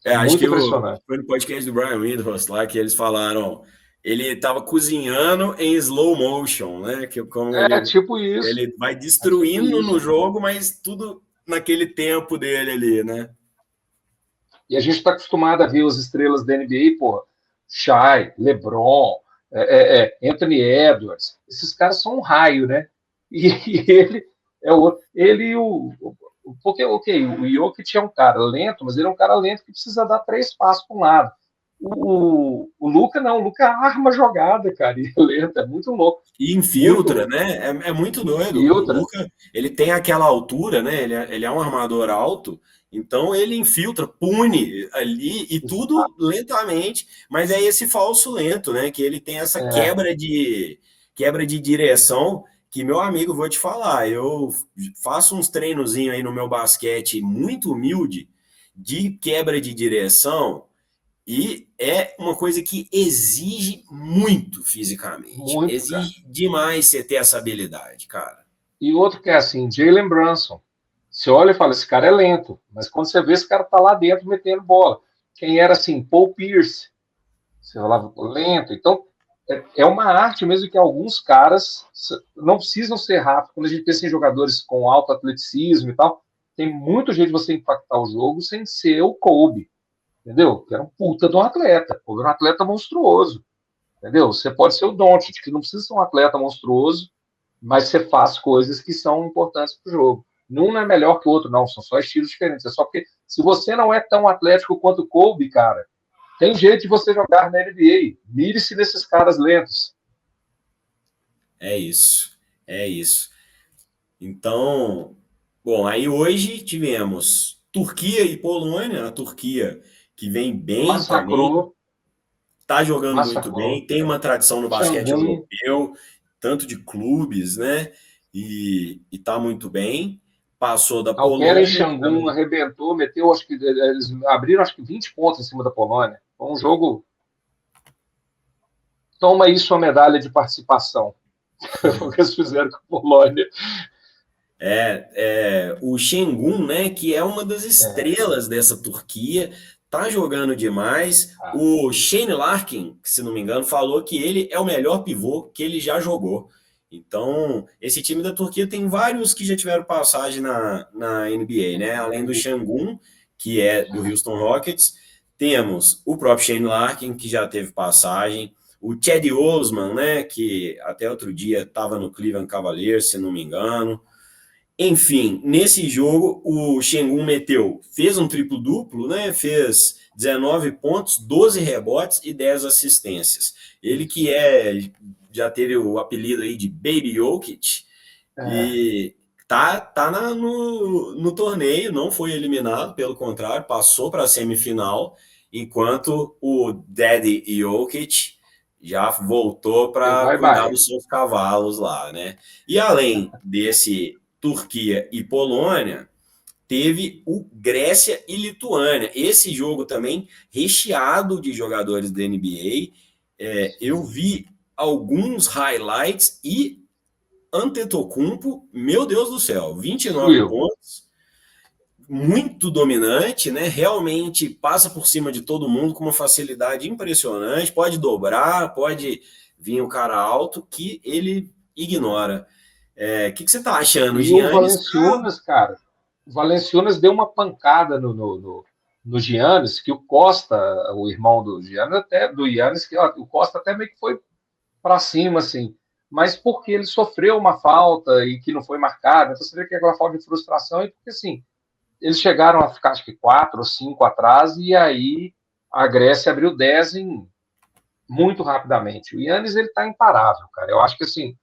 É Acho muito que impressionante. foi no podcast do Brian Windhorst lá que eles falaram, ele estava cozinhando em slow motion, né? Que como É ele, tipo isso. ele vai É tipo destruindo no isso. jogo, mas tudo naquele tempo dele ali, né? E a gente está acostumado a ver as estrelas da NBA, porra. Shai, LeBron, Anthony Edwards. Esses caras são um raio, né? E, e ele é o outro. Ele e porque, ok, o Jokic é um cara lento, mas ele é um cara lento que precisa dar três passos para um lado. O Luca não, o Luca arma a jogada, cara, e é lento, é muito louco. E Muito infiltra, louco. né? É muito doido. E O outra, Luca, ele tem aquela altura, né? Ele é um armador alto, então ele infiltra, pune ali e tudo lentamente, mas é esse falso lento, né? Que ele tem essa é, quebra de direção. Que, meu amigo, vou te falar, eu faço uns treinozinhos aí no meu basquete muito humilde de quebra de direção. E é uma coisa que exige muito fisicamente. muito, cara. Exige demais você ter essa habilidade, cara. E outro que é assim, Jalen Brunson. Você olha e fala, esse cara é lento, mas quando você vê, esse cara tá lá dentro metendo bola. Quem era assim, Paul Pierce, você falava lento. Então, é uma arte mesmo que alguns caras não precisam ser rápidos. Quando a gente pensa em jogadores com alto atleticismo e tal, tem muito jeito de você impactar o jogo sem ser o Kobe, entendeu? Que era um puta de um atleta. Kobe era um atleta monstruoso, entendeu? Você pode ser o Doncic, que não precisa ser um atleta monstruoso, mas você faz coisas que são importantes para o jogo. Um é melhor que o outro, não, são só estilos diferentes. É só porque se você não é tão atlético quanto o Kobe, cara, tem jeito de você jogar na NBA. Mire-se nesses caras lentos. É isso. É isso. Então, bom, aí hoje tivemos Turquia e Polônia. A Turquia que vem bem também, Massacrou. tá jogando muito Massacrou. bem, tem uma tradição no basquete Xangun. europeu, tanto de clubes, né? E tá muito bem. Passou da Alperen Polônia, que Xangun também. arrebentou, meteu, acho que eles abriram acho que 20 pontos em cima da Polônia. Foi um jogo. Toma aí sua medalha de participação. O que eles fizeram com a Polônia. O Şengün, né, que é uma das É, estrelas dessa Turquia, tá jogando demais. ah, O Shane Larkin, que, se não me engano, falou que ele é o melhor pivô que ele já jogou. Então, esse time da Turquia tem vários que já tiveram passagem na NBA, né? Além do Şengün, que é do Houston Rockets, temos o próprio Shane Larkin, que já teve passagem, o Cedi Osman, né, que até outro dia estava no Cleveland Cavaliers, se não me engano. Enfim, nesse jogo, o Şengün fez um triplo-duplo, né? Fez 19 pontos, 12 rebotes e 10 assistências. Ele que já teve o apelido aí de Baby Jokic é, e tá no torneio, não foi eliminado, pelo contrário, passou para a semifinal, enquanto o Daddy Jokic já voltou para bye cuidar bye. dos seus cavalos lá, né? E além desse Turquia e Polônia, teve o Grécia e Lituânia. Esse jogo também recheado de jogadores da NBA. Eu vi alguns highlights e Antetokounmpo, meu Deus do céu, 29 Destruiu. pontos, muito dominante, né? Realmente passa por cima de todo mundo com uma facilidade impressionante, pode dobrar, pode vir o cara alto que ele ignora. Que você tá achando? O E o Giannis tá... Valenciunas, cara, o Valenciunas deu uma pancada no Giannis, que o Costa, o irmão do Giannis, até do Giannis, que ó, o Costa até meio que foi para cima, assim, mas porque ele sofreu uma falta e que não foi marcada, então você vê que é aquela falta de frustração, e porque assim, eles chegaram a ficar acho que 4 ou 5 atrás, e aí a Grécia abriu 10 muito rapidamente. O Yannis, ele tá imparável, cara. Eu acho que assim,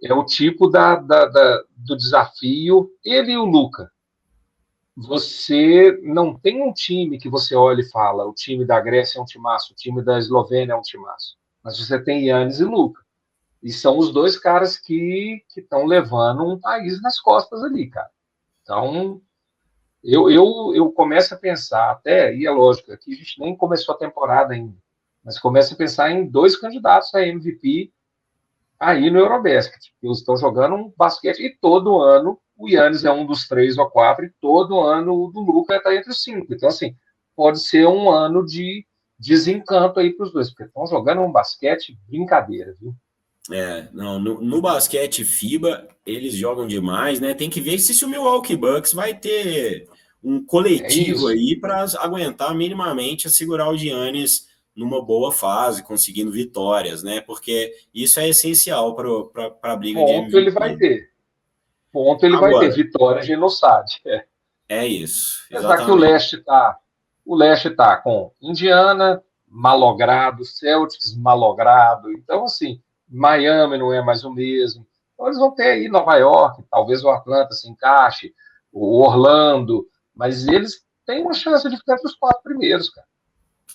é o tipo do desafio. Ele e o Luca. Você não tem um time que você olha e fala: o time da Grécia é um timaço, o time da Eslovênia é um timaço. Mas você tem Yannis e Luca. E são os dois caras que estão levando um país nas costas ali, cara. Então, eu começo a pensar, até, e é lógico, aqui a gente nem começou a temporada ainda, mas começo a pensar em dois candidatos a MVP aí no Eurobasket, que eles estão jogando um basquete, e todo ano o Yannis é um dos 3 ou 4, e todo ano o do Luca está entre os 5. Então, assim, pode ser um ano de desencanto aí para os dois, porque estão jogando um basquete brincadeira, viu? Não, no basquete FIBA eles jogam demais, né? Tem que ver se o Milwaukee Bucks vai ter um É coletivo isso. aí para aguentar minimamente a segurar o Giannis numa boa fase, conseguindo vitórias, né? Porque isso é essencial para a briga de Ponto ele vai MVP. ter. Ponto ele vai ter. Agora, Vitória a gente não sabe. é isso, Apesar que exatamente. O leste tá com Indiana malogrado, Celtics malogrado. Então, assim, Miami não é mais o mesmo. Então, eles vão ter aí Nova York, talvez o Atlanta se encaixe, o Orlando, mas eles têm uma chance de ficar entre os 4 primeiros, cara,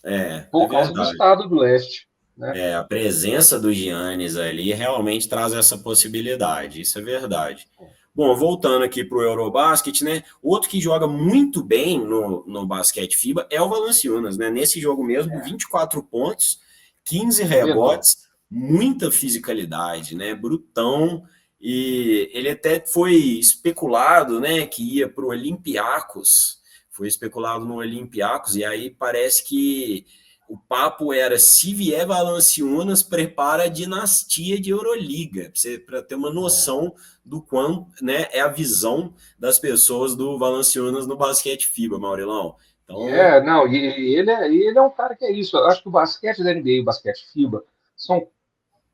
É por causa do verdade. estado do leste, né? A presença do Giannis ali realmente traz essa possibilidade, isso é verdade. Bom, voltando aqui para o Eurobasket, né? Outro que joga muito bem no basquete FIBA é o Valanciunas, né? Nesse jogo mesmo, É, 24 pontos, 15 arrebentou. rebotes, muita fisicalidade, né? Brutão. E ele até foi especulado, né? Que ia para o Olympiacos. Foi especulado no Olympiacos, e aí parece que o papo era: se vier Valanciunas, prepara a dinastia de Euroliga, para ter uma É. noção do quão, né, é a visão das pessoas do Valanciunas no basquete FIBA, Maurilão. Então, Não, e ele é um cara que é isso. Eu acho que o basquete da NBA e o basquete FIBA são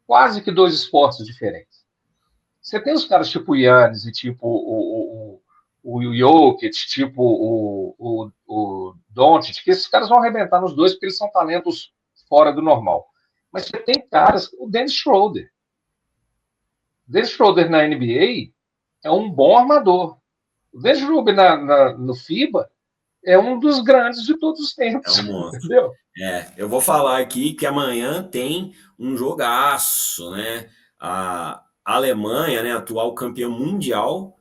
quase que dois esportes diferentes. Você tem os caras tipo o Yannis e tipo o Jokic, tipo o Doncic, que esses caras vão arrebentar nos dois porque eles são talentos fora do normal. Mas você tem caras, o Dennis Schroeder. O Dennis Schroeder na NBA é um bom armador. O Dennis Schroeder no FIBA, é um dos grandes de todos os É tempos, um monstro. entendeu? Eu vou falar aqui que amanhã tem um jogaço, né? A Alemanha, né, atual campeã mundial,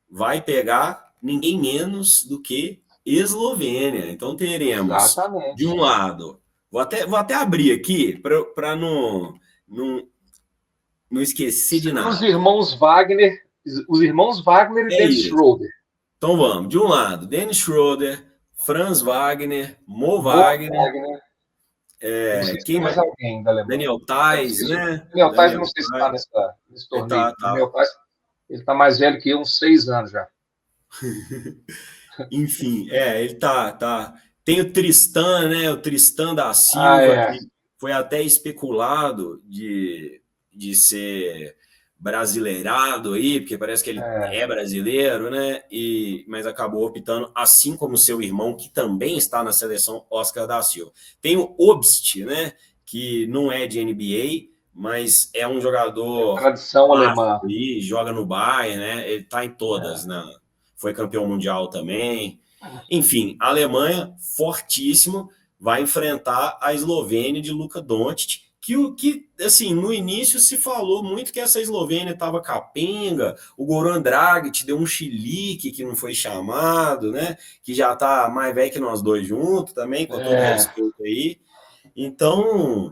vai pegar ninguém menos do que Eslovênia. Então teremos, de um Exatamente. lado, vou até abrir aqui para não esquecer de São nada. Os irmãos Wagner e É Dennis isso. Schroeder. Então vamos, de um lado, Dennis Schroeder, Franz Wagner, Mo Mo Wagner, Wagner. Eu não sei se tem quem mais mais? alguém da Alemanha. Daniel Eu não Tais, sei se o né? Daniel Tais, eu não Daniel sei se está Tais. nesse Ele torneio. tá, O Daniel tá. Tais, ele está mais velho que eu, uns 6 anos já. Enfim, ele tá. Tem o Tristan, né? O Tristan da Ah, Silva, é. que foi até especulado de ser brasileirado aí, porque parece que ele É. é brasileiro, né? Mas acabou optando, assim como seu irmão, que também está na seleção, Oscar da Silva. Tem o Obst, né? Que não é de NBA, mas é um É jogador tradição clássico alemã. aí, joga no Bayern, né? Ele tá em todas, É. né? Foi campeão mundial também. Enfim, a Alemanha, fortíssimo, vai enfrentar a Eslovênia de Luka Doncic, que assim, no início se falou muito que essa Eslovênia estava capenga, o Goran Dragic deu um chilique que não foi chamado, né? Que já está mais velho que nós dois juntos também, com todo É. respeito aí. Então,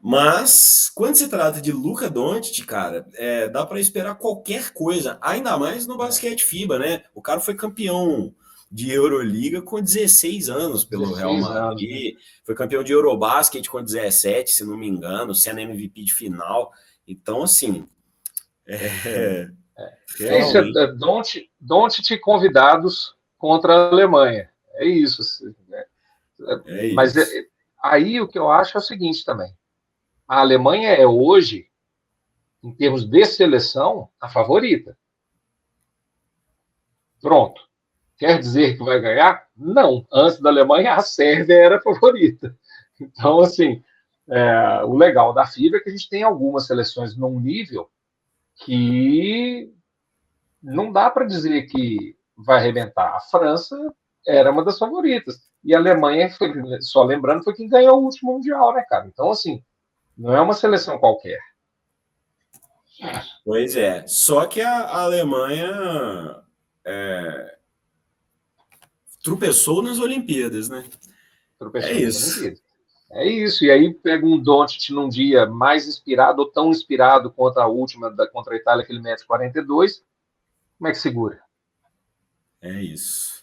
mas quando se trata de Luka Doncic, cara, dá para esperar qualquer coisa, ainda mais no basquete FIBA, né? O cara foi campeão de Euroliga com 16 anos pelo Real 16 anos, né? Madrid, foi campeão de Eurobasket com 17, se não me engano, sendo MVP de final. Então, assim, é, É isso, realmente Doncic convidados contra a Alemanha. É isso. é Mas isso. aí o que eu acho é o seguinte também. A Alemanha é hoje, em termos de seleção, a favorita. Pronto. Quer dizer que vai ganhar? Não. Antes da Alemanha, a Sérvia era a favorita. Então, assim, o legal da FIBA é que a gente tem algumas seleções num nível que não dá para dizer que vai arrebentar. A França era uma das favoritas. E a Alemanha, só lembrando, foi quem ganhou o último Mundial, né, cara? Então, assim, não é uma seleção qualquer. Pois é. Só que a Alemanha tropeçou nas Olimpíadas, né? É Tropeçou nas isso. Olimpíadas. É isso. E aí pega um Doncic num dia mais inspirado, ou tão inspirado quanto a última, contra a Itália, que ele mete 42. Como é que segura? É isso.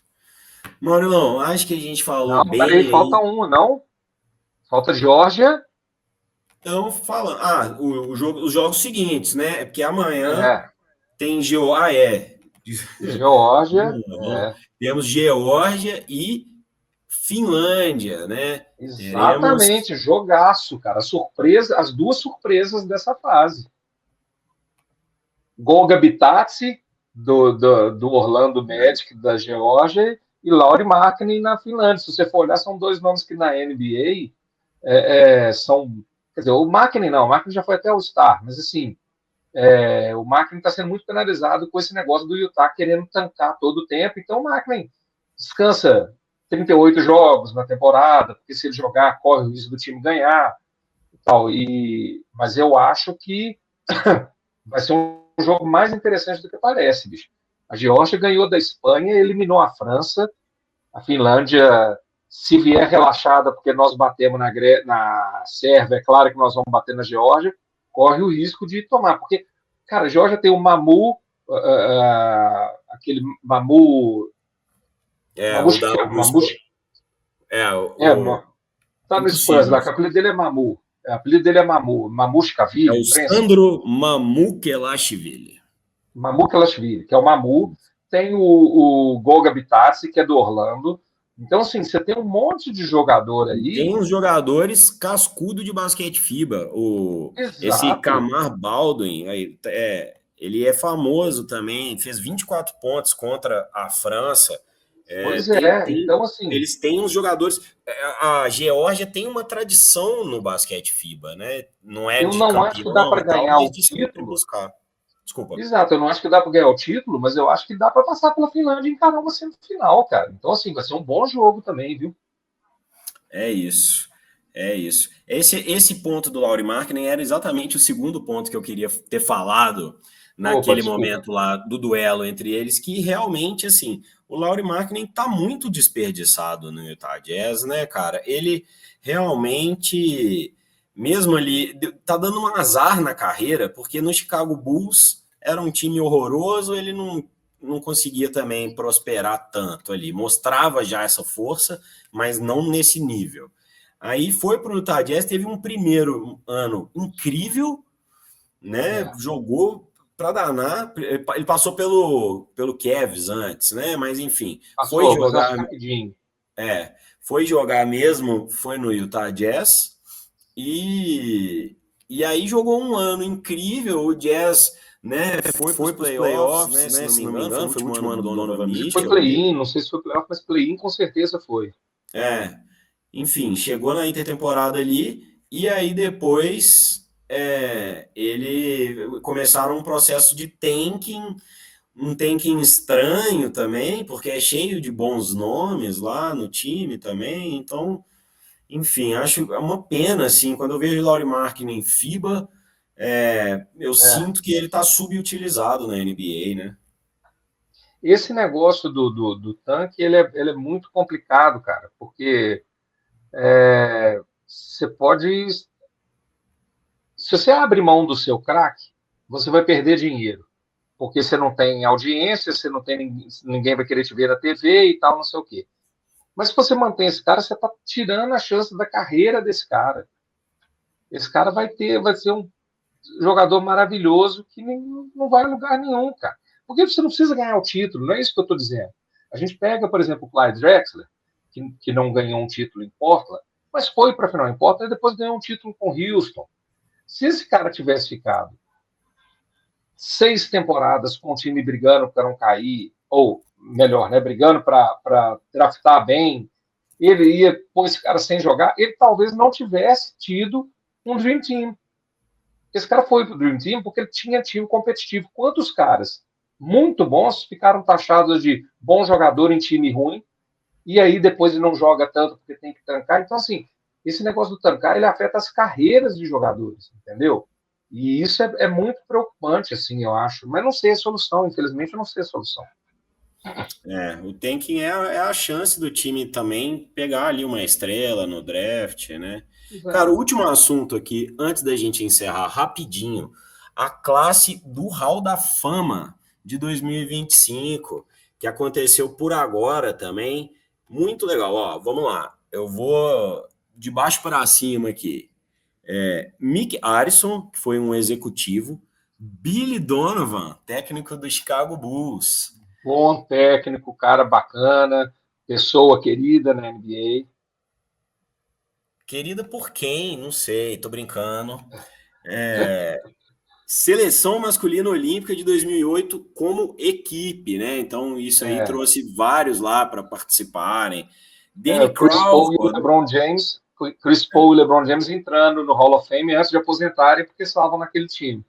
Marilão, acho que a gente falou Não, peraí, bem falta aí. um, não? Falta Geórgia. Então, falando. Os jogos seguintes, né? É porque amanhã É, tem Geórgia. Geórgia. É, Temos Geórgia e Finlândia, né? Teremos. exatamente, jogaço, cara. Surpresa, as duas surpresas dessa fase. Golga Bitadze, do Orlando Magic, da Geórgia, e Lauri Markkanen na Finlândia. Se você for olhar, são dois nomes que na NBA são. Quer dizer, o Markkanen não, o Markkanen já foi até o Star, mas assim, o Markkanen está sendo muito penalizado com esse negócio do Utah querendo tancar todo o tempo. Então, o Markkanen descansa 38 jogos na temporada, porque se ele jogar, corre o risco do time ganhar. Mas eu acho que vai ser um jogo mais interessante do que parece, bicho. A Geórgia ganhou da Espanha, eliminou a França. A Finlândia, se vier relaxada, porque nós batemos na Sérvia, é claro que nós vamos bater na Geórgia, corre o risco de tomar. Porque, cara, a Geórgia tem o Mamu, aquele Mamu. O da. Mamu é, O. tá no Spurs Impossível. lá, que o apelido dele é Mamu. O apelido dele é Mamu, É Mamushkavili, o um trem assim. Sandro Mamukelashvili. Mamu Kelashvili, que é o Mamu. Tem o Golga Bitadze, que é do Orlando. Então, assim, você tem um monte de jogador Tem aí. uns jogadores cascudo de basquete FIBA. Esse Exato. Kamar Baldwin, ele é famoso também, fez 24 pontos contra a França. Pois é. Então, assim, Eles têm uns jogadores. A Geórgia tem uma tradição no basquete FIBA, né? Não é eu de não acho que dá campeão para e tal, ganhar mas o de sempre título. buscar. Desculpa. Exato, eu não acho que dá para ganhar o título, mas eu acho que dá para passar pela Finlândia e encarar uma semifinal, cara. Então, assim, vai ser um bom jogo também, viu? É isso. É isso. Esse ponto do Lauri Markkanen era exatamente o segundo ponto que eu queria ter falado Opa, naquele desculpa. momento lá do duelo entre eles, que realmente, assim, o Lauri Markkanen tá muito desperdiçado no Utah Jazz, né, cara? Ele realmente, mesmo ali, tá dando um azar na carreira, porque no Chicago Bulls era um time horroroso, ele não conseguia também prosperar tanto ali. Mostrava já essa força, mas não nesse nível. Aí foi para o Utah Jazz, teve um primeiro ano incrível, né? É, Jogou para danar. Ele passou pelo Cavs antes, né? Mas enfim, foi passou, mas acho que jogar, rapidinho. foi jogar mesmo, foi no Utah Jazz e aí jogou um ano incrível. O Jazz, né? Foi para os playoffs, né? Se não me engano, foi o último ano do Donovan Acho que foi Mitchell. play-in, não sei se foi playoff, mas play-in com certeza foi. É, enfim, chegou na intertemporada ali e aí depois ele começaram um processo de tanking, um tanking estranho também, porque é cheio de bons nomes lá no time também. Então, enfim, acho uma pena assim, quando eu vejo o Lauri Markkanen em FIBA, eu É. sinto que ele está subutilizado na NBA, né? Esse negócio do tanque, ele é muito complicado, cara, porque você pode. Se você abre mão do seu craque, você vai perder dinheiro. Porque você não tem audiência, você não tem ninguém vai querer te ver na TV e tal, não sei o quê. Mas se você mantém esse cara, você está tirando a chance da carreira desse cara. Esse cara vai ser um jogador maravilhoso que não vai a lugar nenhum, cara. Porque você não precisa ganhar o título, não é isso que eu estou dizendo. A gente pega, por exemplo, o Clyde Drexler, que não ganhou um título em Portland, mas foi para a final em Portland e depois ganhou um título com Houston. Se esse cara tivesse ficado 6 temporadas com o time brigando para não cair, ou melhor, né, brigando para draftar bem, ele ia pôr esse cara sem jogar, ele talvez não tivesse tido um Dream Team. Esse cara foi para o Dream Team porque ele tinha time competitivo. Quantos caras muito bons ficaram taxados de bom jogador em time ruim, e aí depois ele não joga tanto porque tem que tancar. Então, assim, esse negócio do tancar, ele afeta as carreiras de jogadores, entendeu? E isso é muito preocupante, assim, eu acho. Mas não sei a solução, infelizmente eu não sei a solução. O tanking é a chance do time também pegar ali uma estrela no draft, né? Cara, o Exato. último assunto aqui, antes da gente encerrar rapidinho, a classe do Hall da Fama de 2025, que aconteceu por agora também. Muito legal, ó, vamos lá. Eu vou de baixo para cima aqui. Mick Arison, que foi um executivo, Billy Donovan, técnico do Chicago Bulls. Bom técnico, cara bacana, pessoa querida na NBA. Querida por quem? Não sei, tô brincando. Seleção masculina olímpica de 2008 como equipe, né? Então isso aí É, trouxe vários lá para participarem. Danny Chris Paul e o Crawford, LeBron James, Chris Paul e o LeBron James entrando no Hall of Fame antes de aposentarem porque estavam naquele time.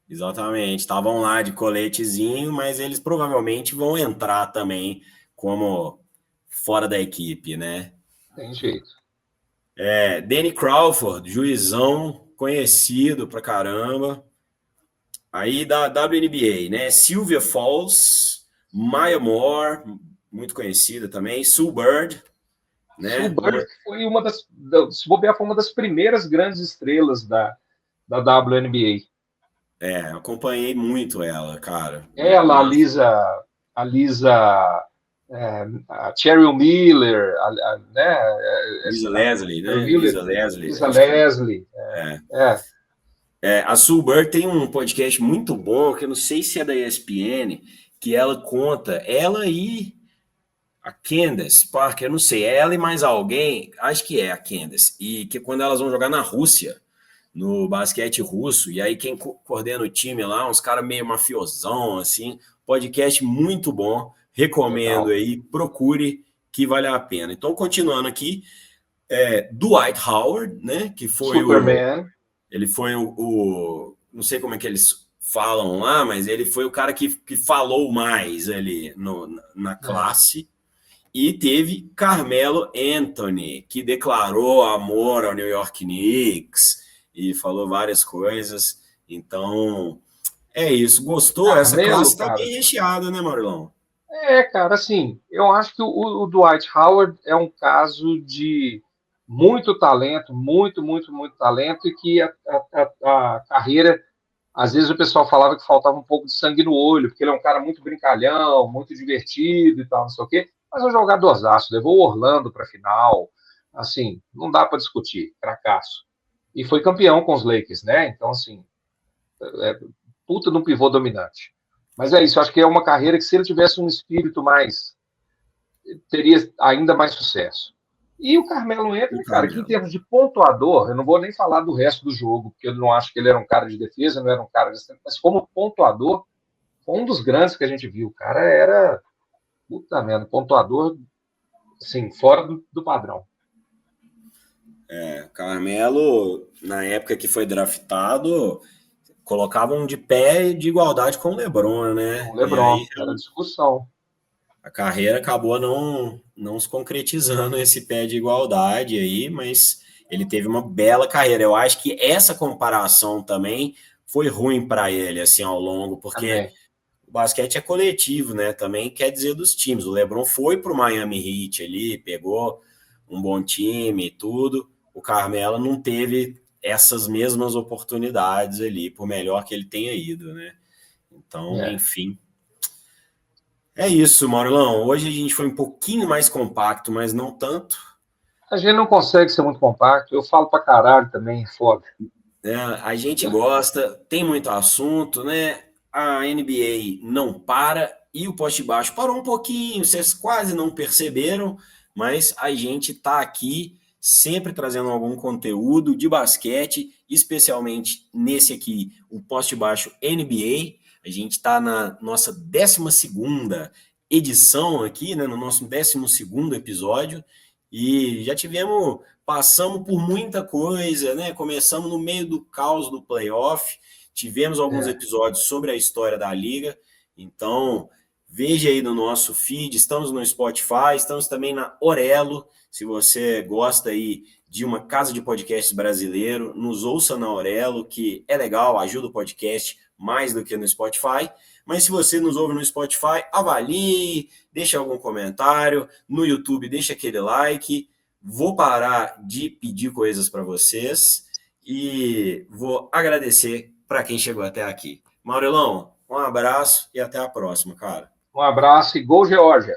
exatamente, estavam lá de coletezinho, mas eles provavelmente vão entrar também como fora da equipe, né? Tem jeito. Danny Crawford, juizão conhecido pra caramba. Aí da WNBA, né? Sylvia Fowles, Maya Moore, muito conhecida também, Sue Bird, Sue né? Bird foi se bobear, foi uma das primeiras grandes estrelas da WNBA. Acompanhei muito ela, cara. Ela, Nossa, A Lisa a Cheryl Miller, né? Lisa Leslie, Cheryl né? Miller, Lisa Leslie, Lisa acho que Leslie. É, a Sue Bird tem um podcast muito bom, que eu não sei se é da ESPN, que ela conta, ela e a Candace Parker, eu não sei, é ela e mais alguém, acho que é a Candace, e que quando elas vão jogar na Rússia, no basquete russo, e aí quem coordena o time lá, uns caras meio mafiosão, assim, podcast muito bom, recomendo legal. aí, procure que vale a pena. Então, continuando aqui, Dwight Howard, né, que foi Superman. ele foi não sei como é que eles falam lá, mas ele foi o cara que falou mais ali na classe. E teve Carmelo Anthony, que declarou amor ao New York Knicks e falou várias coisas. Então, é isso. Gostou? Essa Carmelo, classe está cara. bem recheada, né, Maurilão? Cara, assim, eu acho que o Dwight Howard é um caso de muito talento, muito, muito, muito talento, e que a carreira, às vezes o pessoal falava que faltava um pouco de sangue no olho, porque ele é um cara muito brincalhão, muito divertido e tal, não sei o quê, mas é um jogadorzaço, levou o Orlando para a final, assim, não dá para discutir, cracaço. E foi campeão com os Lakers, né? Então, assim, é, puta de um pivô dominante. Mas é isso, acho que é uma carreira que, se ele tivesse um espírito mais, teria ainda mais sucesso. E o Carmelo O Anthony, cara, que em Carmelo. termos de pontuador, eu não vou nem falar do resto do jogo, porque eu não acho que ele era um cara de defesa, não era um cara de... Mas como pontuador, foi um dos grandes que a gente viu. O cara era, puta merda, pontuador, assim, fora do padrão. Carmelo, na época que foi draftado, colocavam de pé de igualdade com o LeBron, Com o né? E aí LeBron, era discussão. a carreira acabou não se concretizando esse pé de igualdade aí, mas ele teve uma bela carreira. Eu acho que essa comparação também foi ruim para ele assim ao longo, porque Também. o basquete é coletivo, né? Também quer dizer dos times. O LeBron foi para o Miami Heat ali, pegou um bom time e tudo. O Carmelo não teve essas mesmas oportunidades ali, por melhor que ele tenha ido, né? Então, É. enfim. É isso, Maurilão. Hoje a gente foi um pouquinho mais compacto, mas não tanto. A gente não consegue ser muito compacto. Eu falo pra caralho também, foda. Né? A gente gosta, tem muito assunto, né? A NBA não para e o poste baixo parou um pouquinho, vocês quase não perceberam, mas a gente tá aqui sempre trazendo algum conteúdo de basquete, especialmente nesse aqui, o poste baixo NBA. A gente está na nossa 12ª edição aqui, né? No nosso 12º episódio, e já passamos por muita coisa, né? Começamos no meio do caos do playoff, tivemos alguns É. episódios sobre a história da liga, então veja aí no nosso feed, estamos no Spotify, estamos também na Orelo, se você gosta aí de uma casa de podcast brasileiro, nos ouça na Orelo, que é legal, ajuda o podcast mais do que no Spotify. Mas se você nos ouve no Spotify, avalie, deixa algum comentário, no YouTube deixa aquele like. Vou parar de pedir coisas para vocês e vou agradecer para quem chegou até aqui. Maurilão, um abraço e até a próxima, cara. Um abraço e gol, Geórgia.